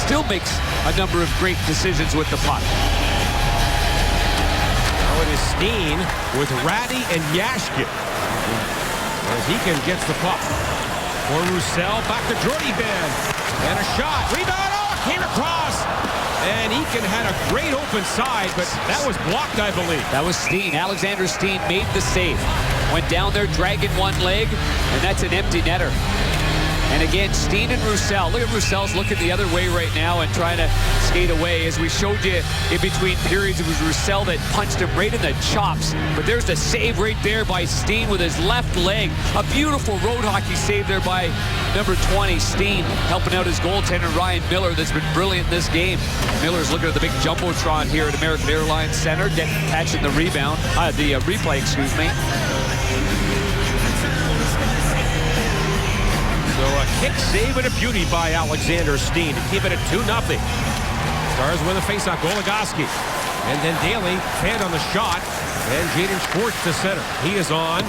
still makes a number of great decisions with the puck. Now it is Steen with Ratty and Yashkin. As Eakin gets the puck. For Roussel, back to Jordy Ben. And a shot. Rebound. Oh, it came across. And Eakin had a great open side, but that was blocked, I believe. That was Steen. Alexander Steen made the save. Went down there, dragging one leg, and that's an empty netter. And again, Steen and Roussel. Look at Roussel's looking the other way right now and trying to skate away. As we showed you in between periods, it was Roussel that punched him right in the chops. But there's the save right there by Steen with his left leg. A beautiful road hockey save there by number 20, Steen, helping out his goaltender, Ryan Miller, that's been brilliant in this game. Miller's looking at the big jumbotron here at American Airlines Center, catching the rebound, the replay, excuse me. So a kick save and a beauty by Alexander Steen to keep it at 2-0. Stars win the faceoff. Goligoski. And then Daly fed on the shot. And Jaden Schwartz to center. He is on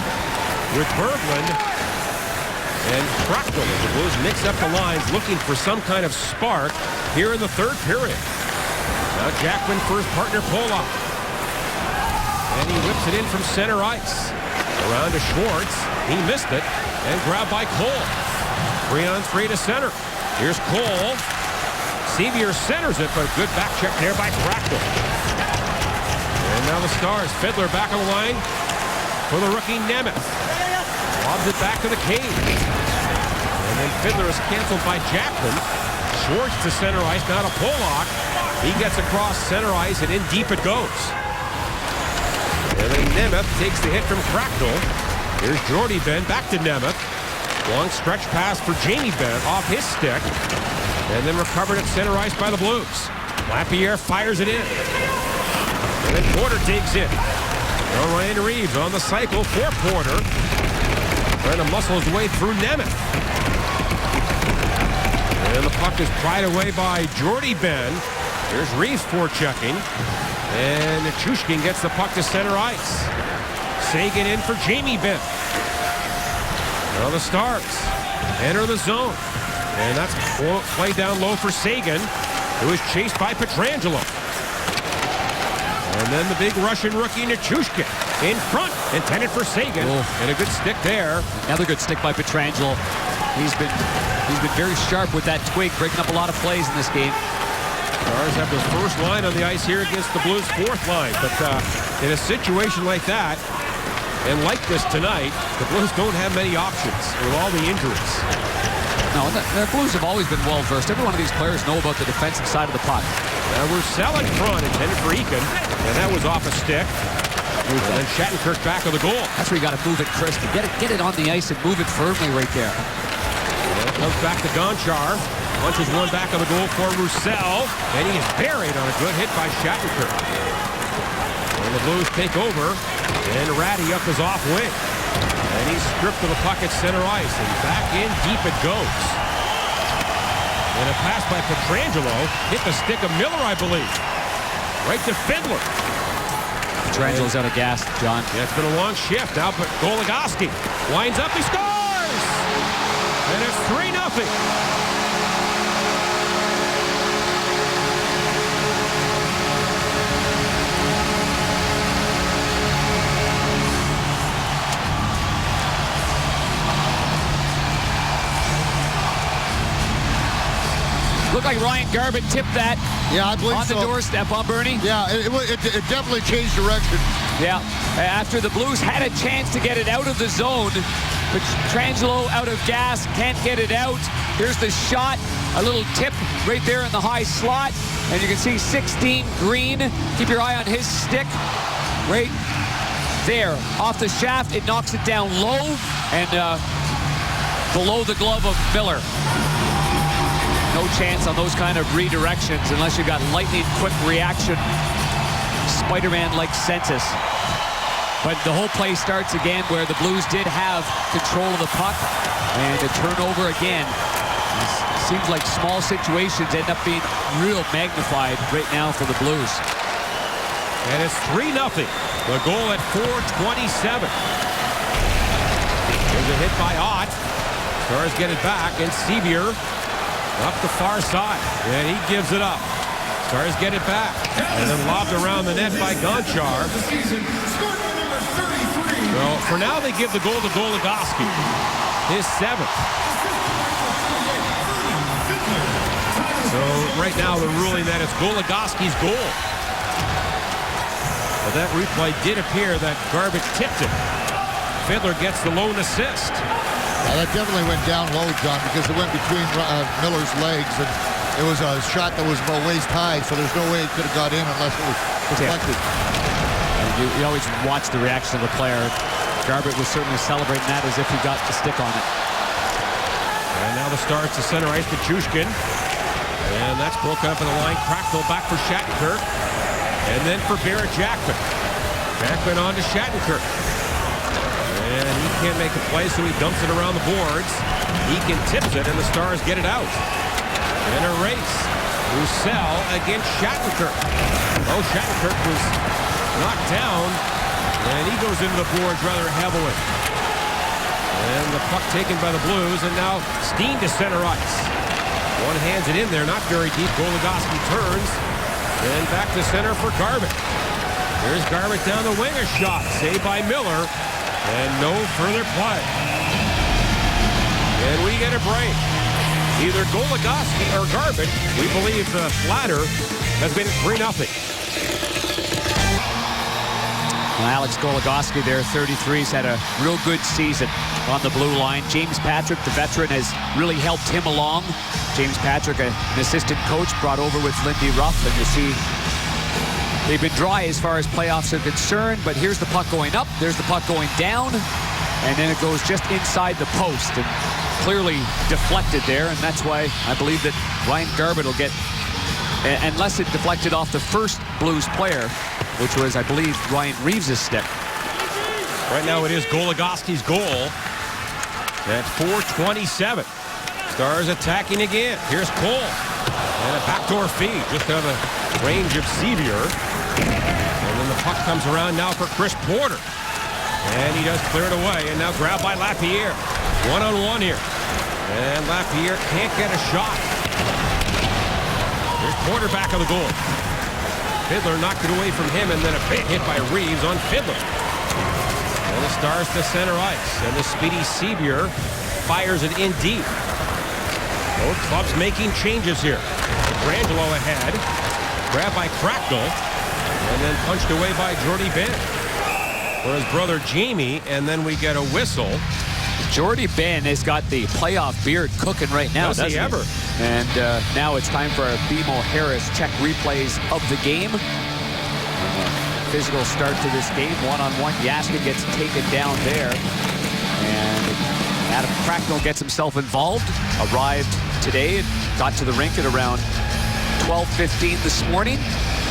with Berglund and Krakel as the Blues mix up the lines looking for some kind of spark here in the third period. Now Jackman for his partner Polak. And he whips it in from center ice. Around to Schwartz. He missed it. And grabbed by Cole. 3-on-3 to center. Here's Cole. Sevier centers it, but good back check there by Krakel. And now the Stars. Fiddler back on the line for the rookie Nemeth. Lobs it back to the cage. And then Fiddler is canceled by Jackman. Schwartz to center ice, now to Polak. He gets across center ice, and in deep it goes. And then Nemeth takes the hit from Krakel. Here's Jordy Ben, back to Nemeth. Long stretch pass for Jamie Benn off his stick. And then recovered at center ice by the Blues. Lapierre fires it in. And then Porter digs in. Now Ryan Reeves on the cycle for Porter. Trying to muscle his way through Nemeth. And the puck is pried away by Jordy Ben. There's Reeves forechecking. And Nichushkin gets the puck to center ice. Seguin in for Jamie Benn. Now the Stars enter the zone. And that's played down low for Seguin, who is chased by Pietrangelo. And then the big Russian rookie Nichushkin in front, intended for Seguin. And a good stick there. Another good stick by Pietrangelo. He's been very sharp with that twig, breaking up a lot of plays in this game. Stars have the first line on the ice here against the Blues' fourth line. But in a situation like that, and like this tonight, the Blues don't have many options with all the injuries. No, the Blues have always been well-versed. Every one of these players know about the defensive side of the puck. Now Roussel in front, intended for Eakin, and that was off a stick. And then Shattenkirk back of the goal. That's where you got to move it crisp. Get it on the ice and move it firmly right there. And it comes back to Gonchar. Punches one back of the goal for Roussel, and he is buried on a good hit by Shattenkirk. And the Blues take over, and Ratty up his off wing. And he's stripped of the puck at center ice, and back in deep it goes. And a pass by Pietrangelo hit the stick of Miller, I believe. Right to Fiddler. Pietrangelo's out of gas, John. Yeah, it's been a long shift now, but Goligoski winds up, he scores! And it's 3-0. Looked like Ryan Garbutt tipped that I believe on the doorstep, huh, Bernie? Yeah, it definitely changed direction. Yeah, after the Blues had a chance to get it out of the zone, but Pietrangelo out of gas, can't get it out. Here's the shot, a little tip right there in the high slot, and you can see 16 Green. Keep your eye on his stick right there. Off the shaft, it knocks it down low and below the glove of Miller. No chance on those kind of redirections unless you've got lightning quick reaction, Spider-Man-like senses. But the whole play starts again where the Blues did have control of the puck, and a turnover again. It seems like small situations end up being real magnified right now for the Blues. And it's 3-0. The goal at 4:27. There's a hit by Ott. Stars get it back, and Sevier Up the far side, and he gives it up. Stars get it back, and then lobbed around the net by Gonchar. Well, for now, they give the goal to Goligoski, his 7th. So right now, they're ruling that it's Goligoski's goal. But that replay did appear that Garbutt tipped it. Fiddler gets the lone assist. That definitely went down low, John, because it went between Miller's legs, and it was a shot that was about waist high, so there's no way it could have got in unless it was deflected. Yeah. You always watch the reaction of the player. Garbutt was certainly celebrating that as if he got the stick on it. And now the Stars to center ice to Chushkin. And that's broken up in the line. Cracknell back for Shattenkirk. And then for Barrett Jackman. Jackman on to Shattenkirk. And he can't make a play, so he dumps it around the boards. Eakin tips it, and the Stars get it out. In a race, Roussel against Shattenkirk. Oh, Shattenkirk was knocked down, and he goes into the boards rather heavily. And the puck taken by the Blues, and now Steen to center ice. One hands it in there, not very deep. Goligoski turns, and back to center for Garbutt. Here's Garbutt down the wing, a shot, saved by Miller. And no further play. And we get a break. Either Goligoski or Garbutt. We believe the latter has been 3-0. Well, Alex Goligoski there, 33's had a real good season on the blue line. James Patrick, the veteran, has really helped him along. James Patrick, an assistant coach, brought over with Lindy Ruff, and you see they've been dry as far as playoffs are concerned, but here's the puck going up, there's the puck going down, and then it goes just inside the post, and clearly deflected there, and that's why I believe that Ryan Garbutt will get, unless it deflected off the first Blues player, which was, I believe, Ryan Reeves' stick. Right now it is Goligoski's goal at 4:27. Stars attacking again. Here's Cole. And a backdoor feed just out of the range of Sevier. And then the puck comes around now for Chris Porter. And he does clear it away. And now grabbed by Lapierre. One-on-one here. And Lapierre can't get a shot. Here's Porter back on the goal. Fiddler knocked it away from him, and then a big hit by Reeves on Fiddler. And the Stars to center ice. And the speedy Sevier fires it in deep. Both clubs making changes here. Grangelo ahead. Grabbed by Cracknell. And then punched away by Jordy Ben. For his brother Jamie. And then we get a whistle. Jordy Ben has got the playoff beard cooking right now, doesn't he? Ever. And now it's time for BMO Harris check replays of the game. Physical start to this game. One-on-one. Jaskin gets taken down there. And Adam Cracknell gets himself involved. Arrived today and got to the rink at around 12:15 this morning.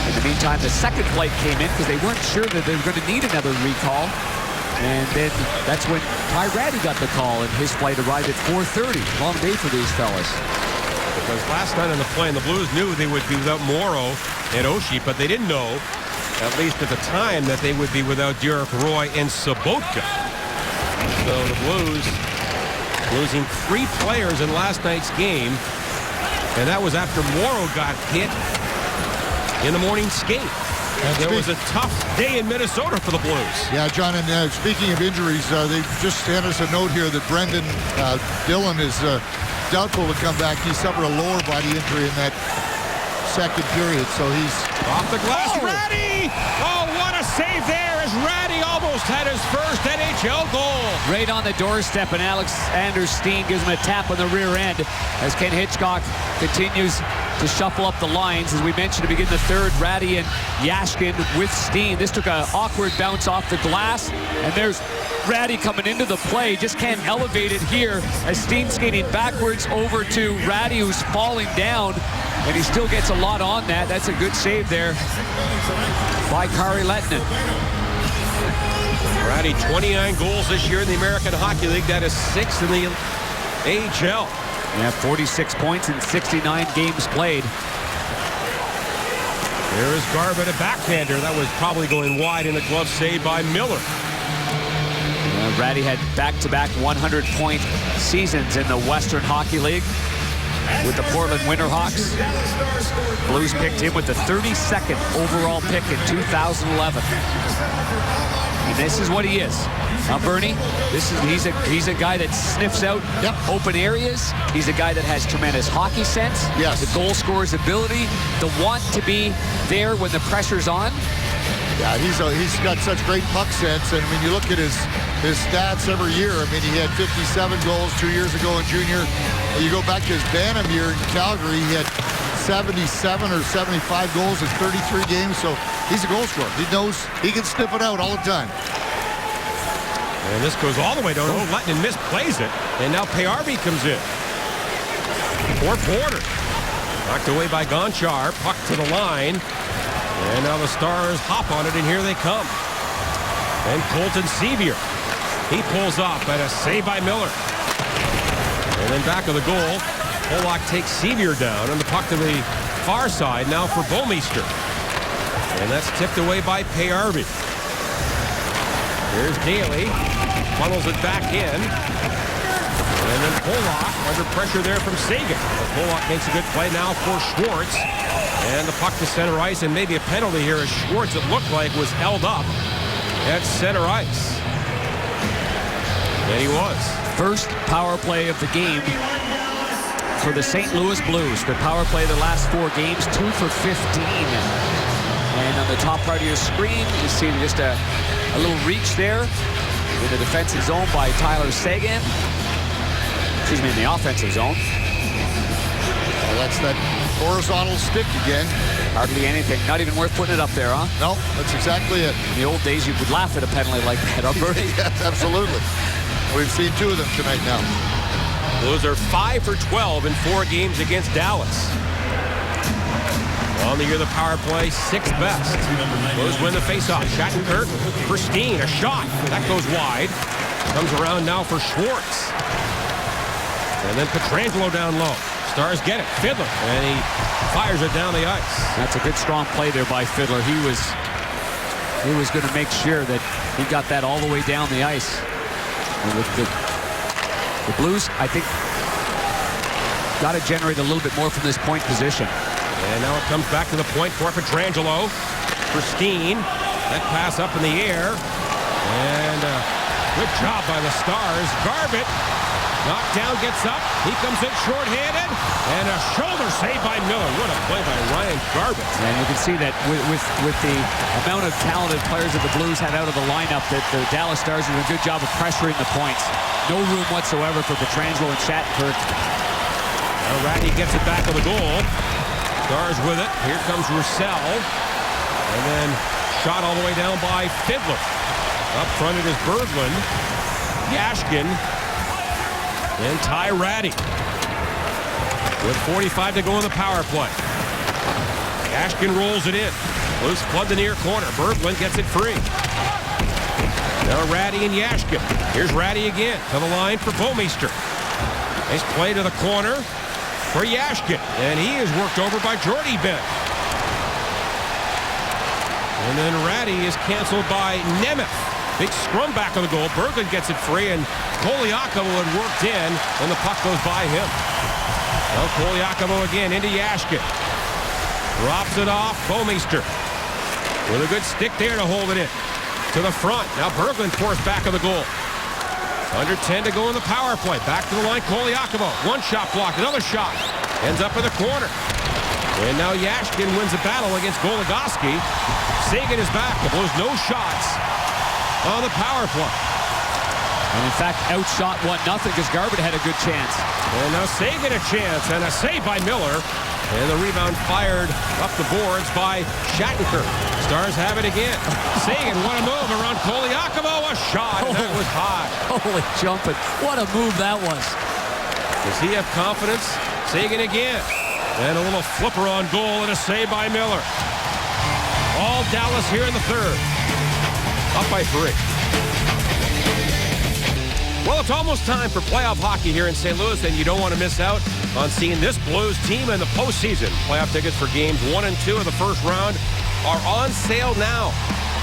In the meantime, the second flight came in because they weren't sure that they were going to need another recall. And then that's when Ty Ratty got the call, and his flight arrived at 4:30. Long day for these fellas. Because last night on the plane, the Blues knew they would be without Morrow and Oshie, but they didn't know, at least at the time, that they would be without Derek Roy and Sobotka. So the Blues losing 3 players in last night's game, and that was after Morrow got hit in the morning skate. And there was a tough day in Minnesota for the Blues. Yeah, John, and speaking of injuries, they just sent us a note here that Brendan Dillon is doubtful to come back. He suffered a lower body injury in that second period, so he's off the glass. Oh. Ratty! Oh, what a save there as Ratty almost had his first NHL goal. Right on the doorstep, and Alexander Steen gives him a tap on the rear end as Ken Hitchcock continues to shuffle up the lines. As we mentioned to begin the third, Ratty and Jaskin with Steen. This took an awkward bounce off the glass, and there's Ratty coming into the play. Just can't elevate it here as Steen skating backwards over to Ratty, who's falling down, and he still gets a lot on that. That's a good save there by Kari Lehtinen. Ratty, 29 goals this year in the American Hockey League. That is 6 in the AHL. Yeah, 46 points in 69 games played. There is Garbutt, a backhander. That was probably going wide in the glove, saved by Miller. Ratty had back-to-back 100-point seasons in the Western Hockey League. with the Portland Winterhawks. Blues picked him with the 32nd overall pick in 2011. And this is what he is. Now, Bernie, he's a guy that sniffs out open areas. He's a guy that has tremendous hockey sense. Yes. The goal scorer's ability, the want to be there when the pressure's on. Yeah, he's got such great puck sense. And I mean, you look at his stats every year. I mean, he had 57 goals 2 years ago in junior. You go back to his Bantam year in Calgary, he had 77 or 75 goals in 33 games. So he's a goal scorer. He knows he can sniff it out all the time. And this goes all the way down. Letton misplays it. And now Payarvi comes in. For Porter. Knocked away by Gonchar. Puck to the line. And now the Stars hop on it, and here they come. And Colton Sevier. He pulls up, and a save by Miller. And then back of the goal, Pollock takes Sevier down, and the puck to the far side now for Bouwmeester. And that's tipped away by Payarvi. Here's Daly. Funnels it back in. And then Pollock under pressure there from Seguin. But Pollock makes a good play now for Schwartz. And the puck to center ice, and maybe a penalty here as Schwartz, it looked like, was held up at center ice. And he was. First power play of the game for the St. Louis Blues. The power play of the last 4 games, 2 for 15. And on the top part of your screen, you see just a little reach there in the defensive zone by Tyler Seguin. Excuse me, in the offensive zone. Well, that's that horizontal stick again. Hardly anything. Not even worth putting it up there, huh? No, that's exactly it. In the old days, you would laugh at a penalty like that, huh, Bernie? Yes, absolutely. We've seen 2 of them tonight now. Blues are 5 for 12 in 4 games against Dallas. On the year, the power play, 6th best. Blues win the faceoff. Shattenkirk for Steen. A shot. That goes wide. Comes around now for Schwartz. And then Pietrangelo down low. Stars get it. Fiddler. And he fires it down the ice. That's a good, strong play there by Fiddler. He was going to make sure that he got that all the way down the ice. And with the Blues, I think, got to generate a little bit more from this point position. And now it comes back to the point for Pietrangelo. For Steen. That pass up in the air. And good job by the Stars. Garbutt. Knocked down, gets up. He comes in short-handed. And a shoulder save by Miller. What a play by Ryan Garbutt. And you can see that with the amount of talented players that the Blues had out of the lineup, that the Dallas Stars did a good job of pressuring the points. No room whatsoever for Pietrangelo and Shattenkirk. Now Ratty gets it back on the goal. Stars with it. Here comes Roussel. And then shot all the way down by Fiddler. Up front it is Berglund. Yashkin. And Ty Ratty. With 45 to go in the power play. Yashkin rolls it in. Blues flood the near corner. Berglund gets it free. Now Ratty and Yashkin. Here's Ratty again to the line for Bouwmeester. Nice play to the corner for Yashkin. And he is worked over by Jordy Bent. And then Ratty is canceled by Nemeth. Big scrum back of the goal. Berglund gets it free, and Koliakovo had worked in when the puck goes by him. Now Koliakovo again into Yashkin. Drops it off. Bouwmeester with a good stick there to hold it in. To the front. Now Berglund forced back of the goal. Under 10 to go in the power play. Back to the line, Koliakovo. One shot blocked, another shot. Ends up in the corner. And now Yashkin wins the battle against Goligoski. Seguin is back. The Blues no shots on the power play. And in fact, outshot 1-0 because Garbutt had a good chance. And now Seguin a chance, and a save by Miller. And the rebound fired up the boards by Shattenkirk. Stars have it again. Seguin, what a move around Koliakovo. A shot, and that was high. Holy jumping. What a move that was. Does he have confidence? Seguin again. And a little flipper on goal and a save by Miller. All Dallas here in the third. Up by 3. Well, it's almost time for playoff hockey here in St. Louis, and you don't want to miss out on seeing this Blues team in the postseason. Playoff tickets for games 1 and 2 of the first round are on sale now.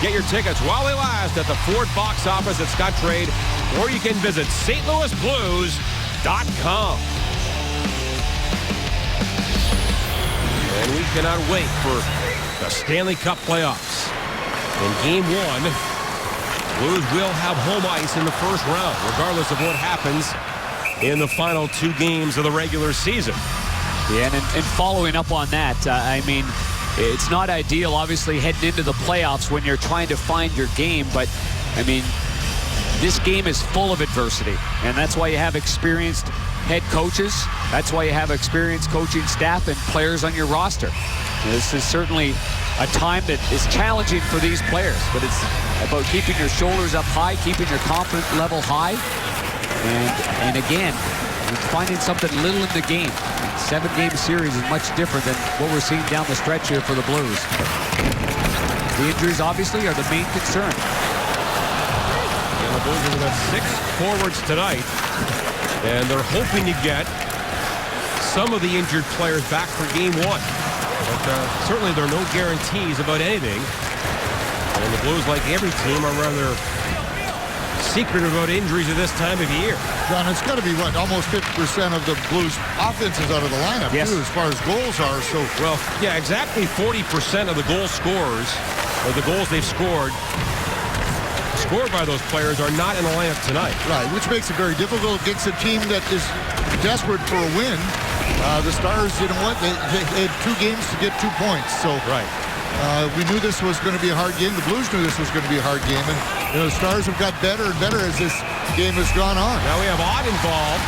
Get your tickets while they last at the Ford box office at Scottrade, or you can visit stlouisblues.com. and we cannot wait for the Stanley Cup playoffs. In Game 1, Blues will have home ice in the first round, regardless of what happens in the final 2 games of the regular season. Yeah, and following up on that, I mean, it's not ideal, obviously, heading into the playoffs when you're trying to find your game, but, I mean, this game is full of adversity, and that's why you have experienced head coaches. That's why you have experienced coaching staff and players on your roster. This is certainly a time that is challenging for these players, but it's about keeping your shoulders up high, keeping your confidence level high, and again, finding something little in the game. 7-game series is much different than what we're seeing down the stretch here for the Blues. The injuries, obviously, are the main concern. And the Blues are going to have 6 forwards tonight, and they're hoping to get some of the injured players back for Game 1. But certainly there are no guarantees about anything. And the Blues, like every team, are rather secretive about injuries at this time of year. John, it's got to be, what, almost 50% of the Blues' offenses out of the lineup, yes, too, as far as goals are. So, well, yeah, exactly 40% of the goal scorers, or the goals they've scored by those players, are not in the lineup tonight. Right, which makes it very difficult against a team that is desperate for a win. The Stars, you know what, they had 2 games to get 2 points. So, right. We knew this was going to be a hard game. The Blues knew this was going to be a hard game. And, you know, the Stars have got better and better as this game has gone on. Now we have Ott involved.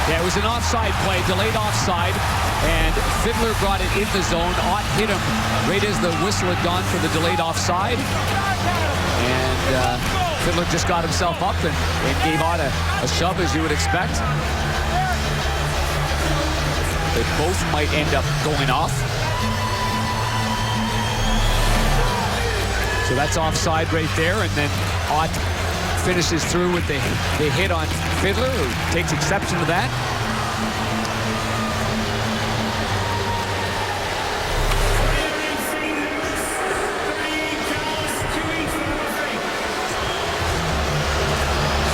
Yeah, it was an offside play, delayed offside, and Fiddler brought it in the zone. Ott hit him right as the whistle had gone for the delayed offside. And Fiddler just got himself up and gave Ott a shove, as you would expect. They both might end up going off. So that's offside right there, and then Ott finishes through with the hit on Fiddler, who takes exception to that.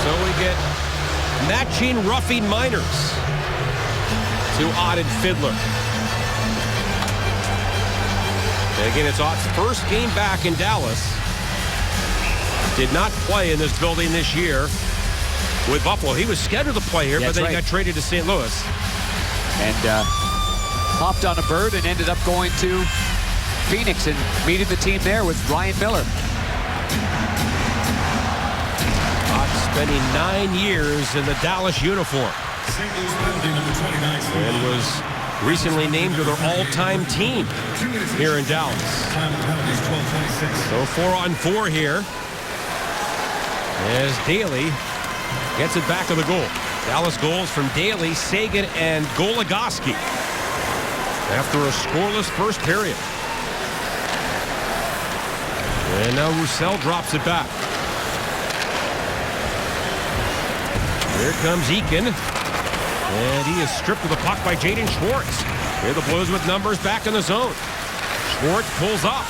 So we get matching roughing minors to Ott and Fiddler. And again, it's Ott's first game back in Dallas. Did not play in this building this year with Buffalo. He was scheduled to play here, but then he got traded to St. Louis. And hopped on a bird and ended up going to Phoenix and meeting the team there with Ryan Miller. Ott spending 9 years in the Dallas uniform. And was recently named to their all-time team here in Dallas. So 4-on-4 here as Daly gets it back of the goal. Dallas goals from Daly, Sagan, and Goligoski after a scoreless first period. And now Roussel drops it back. Here comes Eakin. And he is stripped of the puck by Jaden Schwartz. Here the Blues with numbers back in the zone. Schwartz pulls up.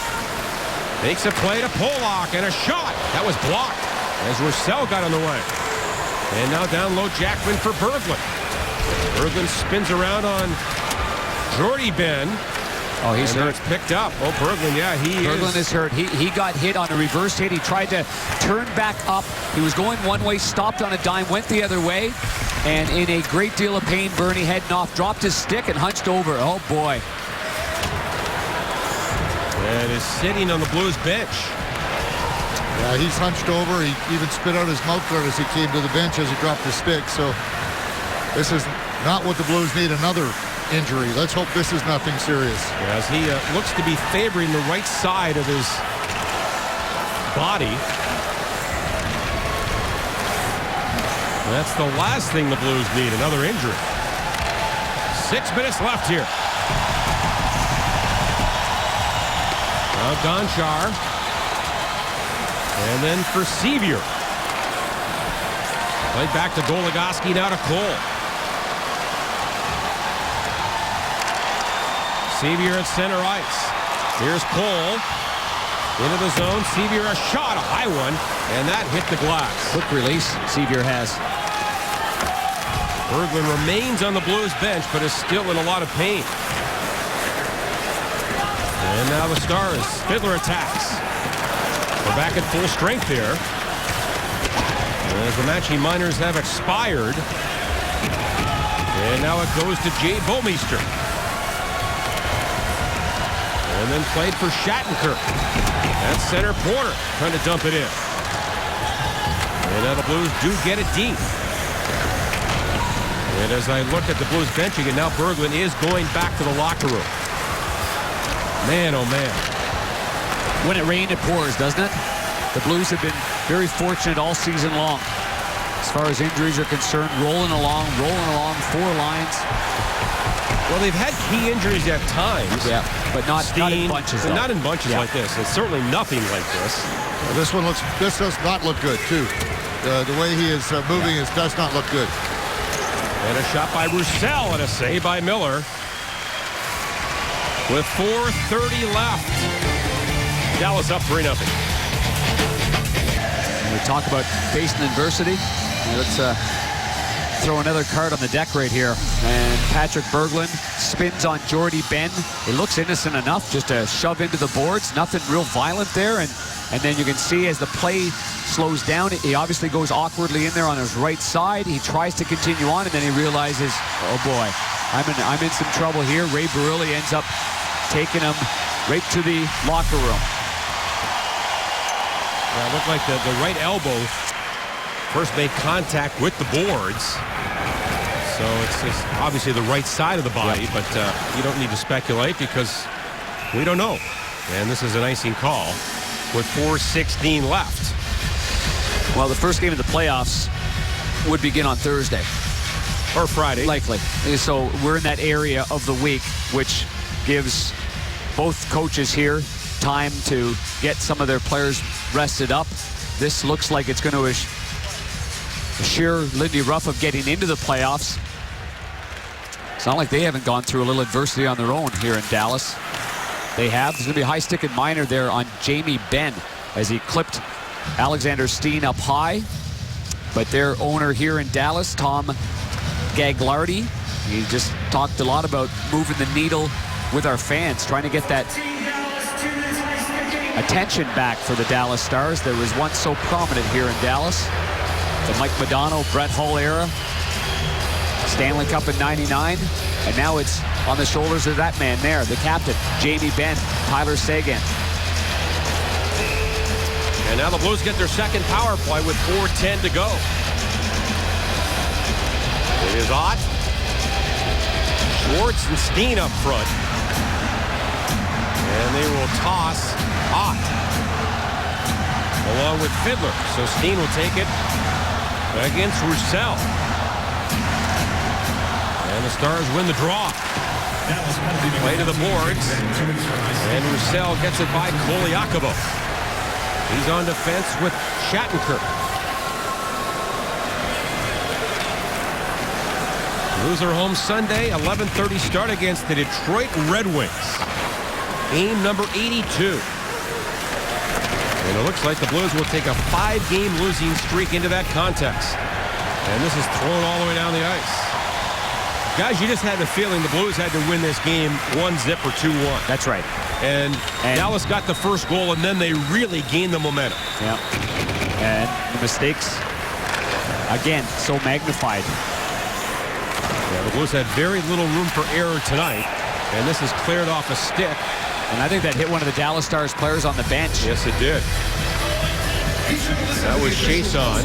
Makes a play to Pollock, and a shot. That was blocked as Roussel got on the way. And now down low Jackman for Berglund. Berglund spins around on Jordy Ben. Oh, he's hurt. It's picked up. Oh, Berglund, yeah, Berglund is hurt. He got hit on a reverse hit. He tried to turn back up. He was going one way, stopped on a dime, went the other way. And in a great deal of pain, Bernie heading off, dropped his stick and hunched over. Oh, boy. And is sitting on the Blues bench. Yeah, he's hunched over. He even spit out his mouth guard as he came to the bench as he dropped his stick. So this is not what the Blues need, another injury. Let's hope this is nothing serious. As he looks to be favoring the right side of his body. That's the last thing the Blues need, another injury. 6 minutes left here. Now Gonchar. And then for Sevier. Played back to Goligoski, now to Cole. Sevier at center ice. Here's Cole. Into the zone. Sevier a shot, a high one, and that hit the glass. Quick release Sevier has. Berglund remains on the Blues bench, but is still in a lot of pain. And now the Stars. Fiddler attacks. We're back at full strength here. As the Wenatchee Miners have expired. And now it goes to Jay Bomeister. And then played for Shattenkirk. That's center Porter trying to dump it in. And now the Blues do get it deep. And as I look at the Blues bench again, now Berglund is going back to the locker room. Man, oh man. When it rains, it pours, doesn't it? The Blues have been very fortunate all season long. As far as injuries are concerned, rolling along, 4 lines. Well, they've had key injuries at times. Yeah, but not in bunches. Not in bunches like this. It's certainly nothing like this. Well, this does not look good, too. The way he is moving does not look good. And a shot by Roussel and a save by Miller. With 4:30 left. Dallas up 3-0. We talk about facing adversity. Let's throw another card on the deck right here. And Patrick Berglund spins on Jordy Ben. It looks innocent enough, just a shove into the boards. Nothing real violent there. And then you can see as the play slows down, he obviously goes awkwardly in there on his right side. He tries to continue on, and then he realizes, oh boy, I'm in some trouble here. Ray Barilli ends up taking him right to the locker room. It looked like the right elbow first made contact with the boards. So it's obviously the right side of the body, but you don't need to speculate because we don't know. And this is an icing call with 4:16 left. Well, the first game of the playoffs would begin on Thursday. Or Friday. Likely. So we're in that area of the week, which gives both coaches here time to get some of their players rested up. This looks like it's going to assure Lindy Ruff of getting into the playoffs. It's not like they haven't gone through a little adversity on their own here in Dallas. They have. There's going to be a high stick and minor there on Jamie Benn as he clipped Alexander Steen up high. But their owner here in Dallas, Tom Gaglardi, he just talked a lot about moving the needle with our fans, trying to get that attention back for the Dallas Stars that was once so prominent here in Dallas. The Mike Modano, Brett Hull era, Stanley Cup in '99, and now it's on the shoulders of that man there, the captain, Jamie Benn, Tyler Seguin. And now the Blues get their second power play with 4:10 to go. It is Ott, Schwartz and Steen up front. And they will toss Ott along with Fiddler. So Steen will take it against Roussel. And the Stars win the draw. Play to the boards. And Roussel gets it by Koliakovo. He's on defense with Shattenkirk. Blues are home Sunday, 11:30 start against the Detroit Red Wings. Game number 82. And it looks like the Blues will take a 5-game losing streak into that contest. And this is thrown all the way down the ice. Guys, you just had the feeling the Blues had to win this game 1-0 or 2-1. That's right. And Dallas got the first goal, and then they really gained the momentum. Yeah. And the mistakes, again, so magnified. Yeah, the Blues had very little room for error tonight, and this is cleared off a stick. And I think that hit one of the Dallas Stars players on the bench. Yes, it did. That was Chason.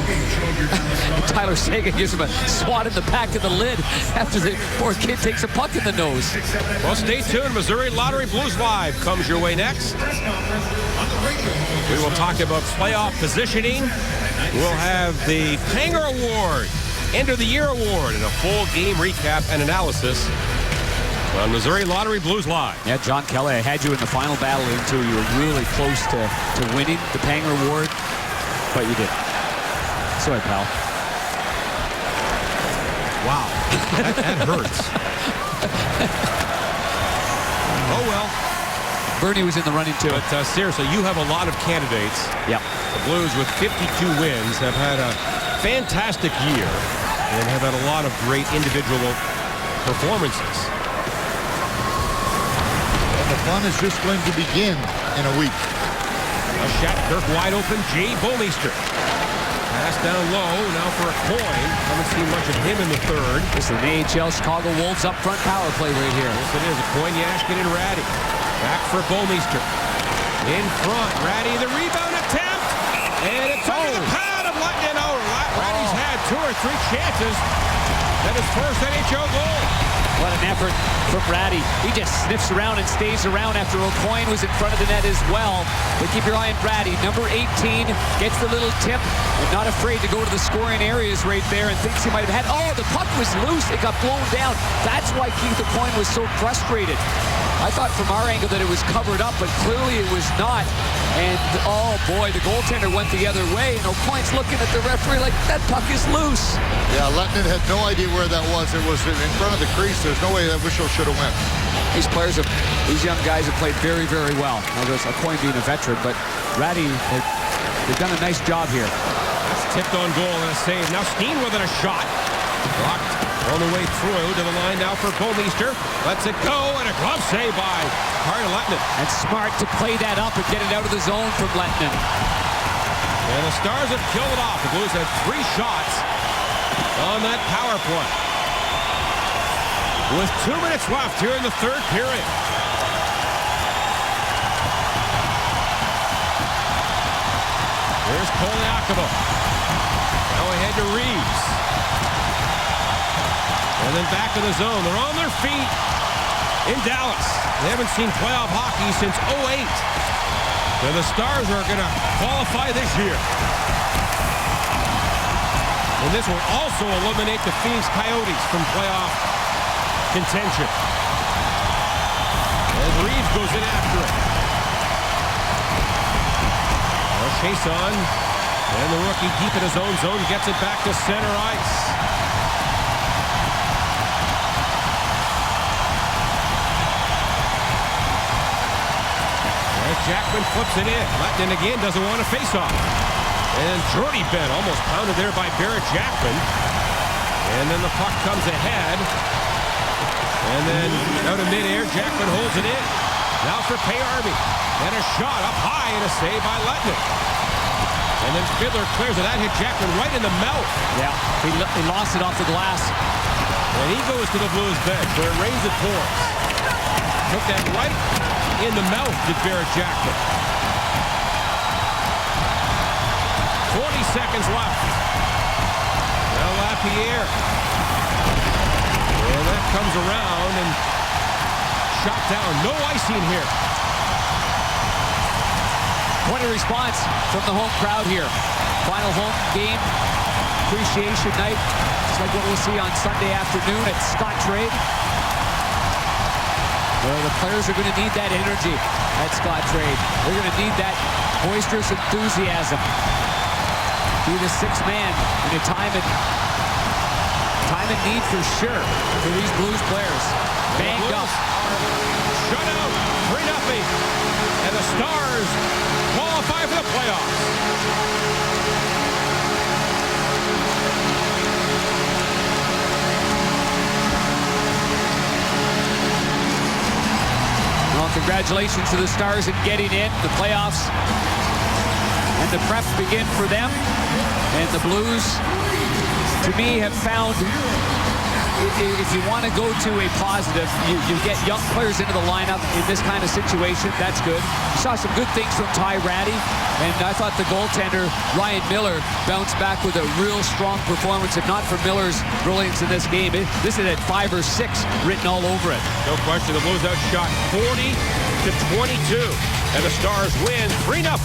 Tyler Seguin gives him a swat in the back of the lid after the poor kid takes a puck in the nose. Well, stay tuned. Missouri Lottery Blues Live comes your way next. We will talk about playoff positioning. We'll have the Panger Award, End of the Year Award, and a full game recap and analysis on Missouri Lottery Blues Live. Yeah, John Kelly, I had you in the final battle into you were really close to winning the Panger Award, but you didn't. Sorry, pal. Wow, that hurts. Oh, well. Bernie was in the running too. But seriously, you have a lot of candidates. Yeah. The Blues with 52 wins have had a fantastic year and have had a lot of great individual performances. the fun is just going to begin in a week. Now Shattenkirk wide open. Jay Bouwmeester. Pass down low. Now for a coin. Haven't seen much of him in the third. This is an AHL Chicago Wolves up front power play right here. Yes, it is. A coin, Yashkin and Ratty. Back for Bouwmeester. In front. Ratty, the rebound attempt. And it's over the pad of Lettinen. Ratty's had 2 or 3 chances. That is first NHL goal. What an effort from Ratty. He just sniffs around and stays around after O'Coin was in front of the net as well. But keep your eye on Ratty. Number 18 gets the little tip and not afraid to go to the scoring areas right there and thinks he might have had. Oh, the puck was loose. It got blown down. That's why Keith O'Coin was so frustrated. I thought from our angle that it was covered up, but clearly it was not. And, oh, boy, the goaltender went the other way, and O'Coin's looking at the referee like, that puck is loose. Yeah, Lettinen had no idea where that was. It was in front of the crease. There's no way that whistle should have went. These young guys have played very, very well. Now, there's O'Coin being a veteran, but Ratty, they've done a nice job here. That's tipped on goal and a save. Now Steen with a shot. Blocked on the way through to the line now for Bouwmeester. Lets it go, and a glove save by Kari Lettinen. And smart to play that up and get it out of the zone from Lettinen. And the Stars have killed it off. The Blues had 3 shots on that power play. With 2 minutes left here in the third period. There's Koliakovo. Now ahead to Reeves. And then back in the zone. They're on their feet in Dallas. They haven't seen playoff hockey since 2008. So the Stars are going to qualify this year. And this will also eliminate the Phoenix Coyotes from playoff contention. And Reeves goes in after it. Well, Chiasson and the rookie deep in his own zone gets it back to center ice. Jackman flips it in. Lettinen again doesn't want to face off. And Jordy Benn almost pounded there by Barrett Jackman. And then the puck comes ahead. And then out of midair, Jackman holds it in. Now for Payarby. And a shot up high and a save by Lettinen. And then Fiddler clears it. That hit Jackman right in the mouth. Yeah, he lost it off the glass. And he goes to the Blues bench where it rains it pours. Took that right in the mouth to Barrett Jackman. 40 seconds left. Now Lapierre. And that comes around and shot down. No icing here. What a response from the home crowd here. Final home game appreciation night. It's like what we'll see on Sunday afternoon at Scottrade. Well, the players are going to need that energy at Scottrade. They're going to need that boisterous enthusiasm. Be the 6th man in a time of need for sure for these Blues players. Banged up. Shut out. 3-0. And the Stars qualify for the playoffs. Well, congratulations to the Stars in getting in the playoffs. And the prep begin for them. And the Blues, to me, have found, if you want to go to a positive, you get young players into the lineup in this kind of situation. That's good. You saw some good things from Ty Ratty. And I thought the goaltender, Ryan Miller, bounced back with a real strong performance. If not for Miller's brilliance in this game, this had 5 or 6 written all over it. No question, the Blues outshot 40-22. And the Stars win 3-0 as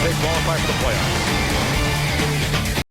they qualify for the playoffs.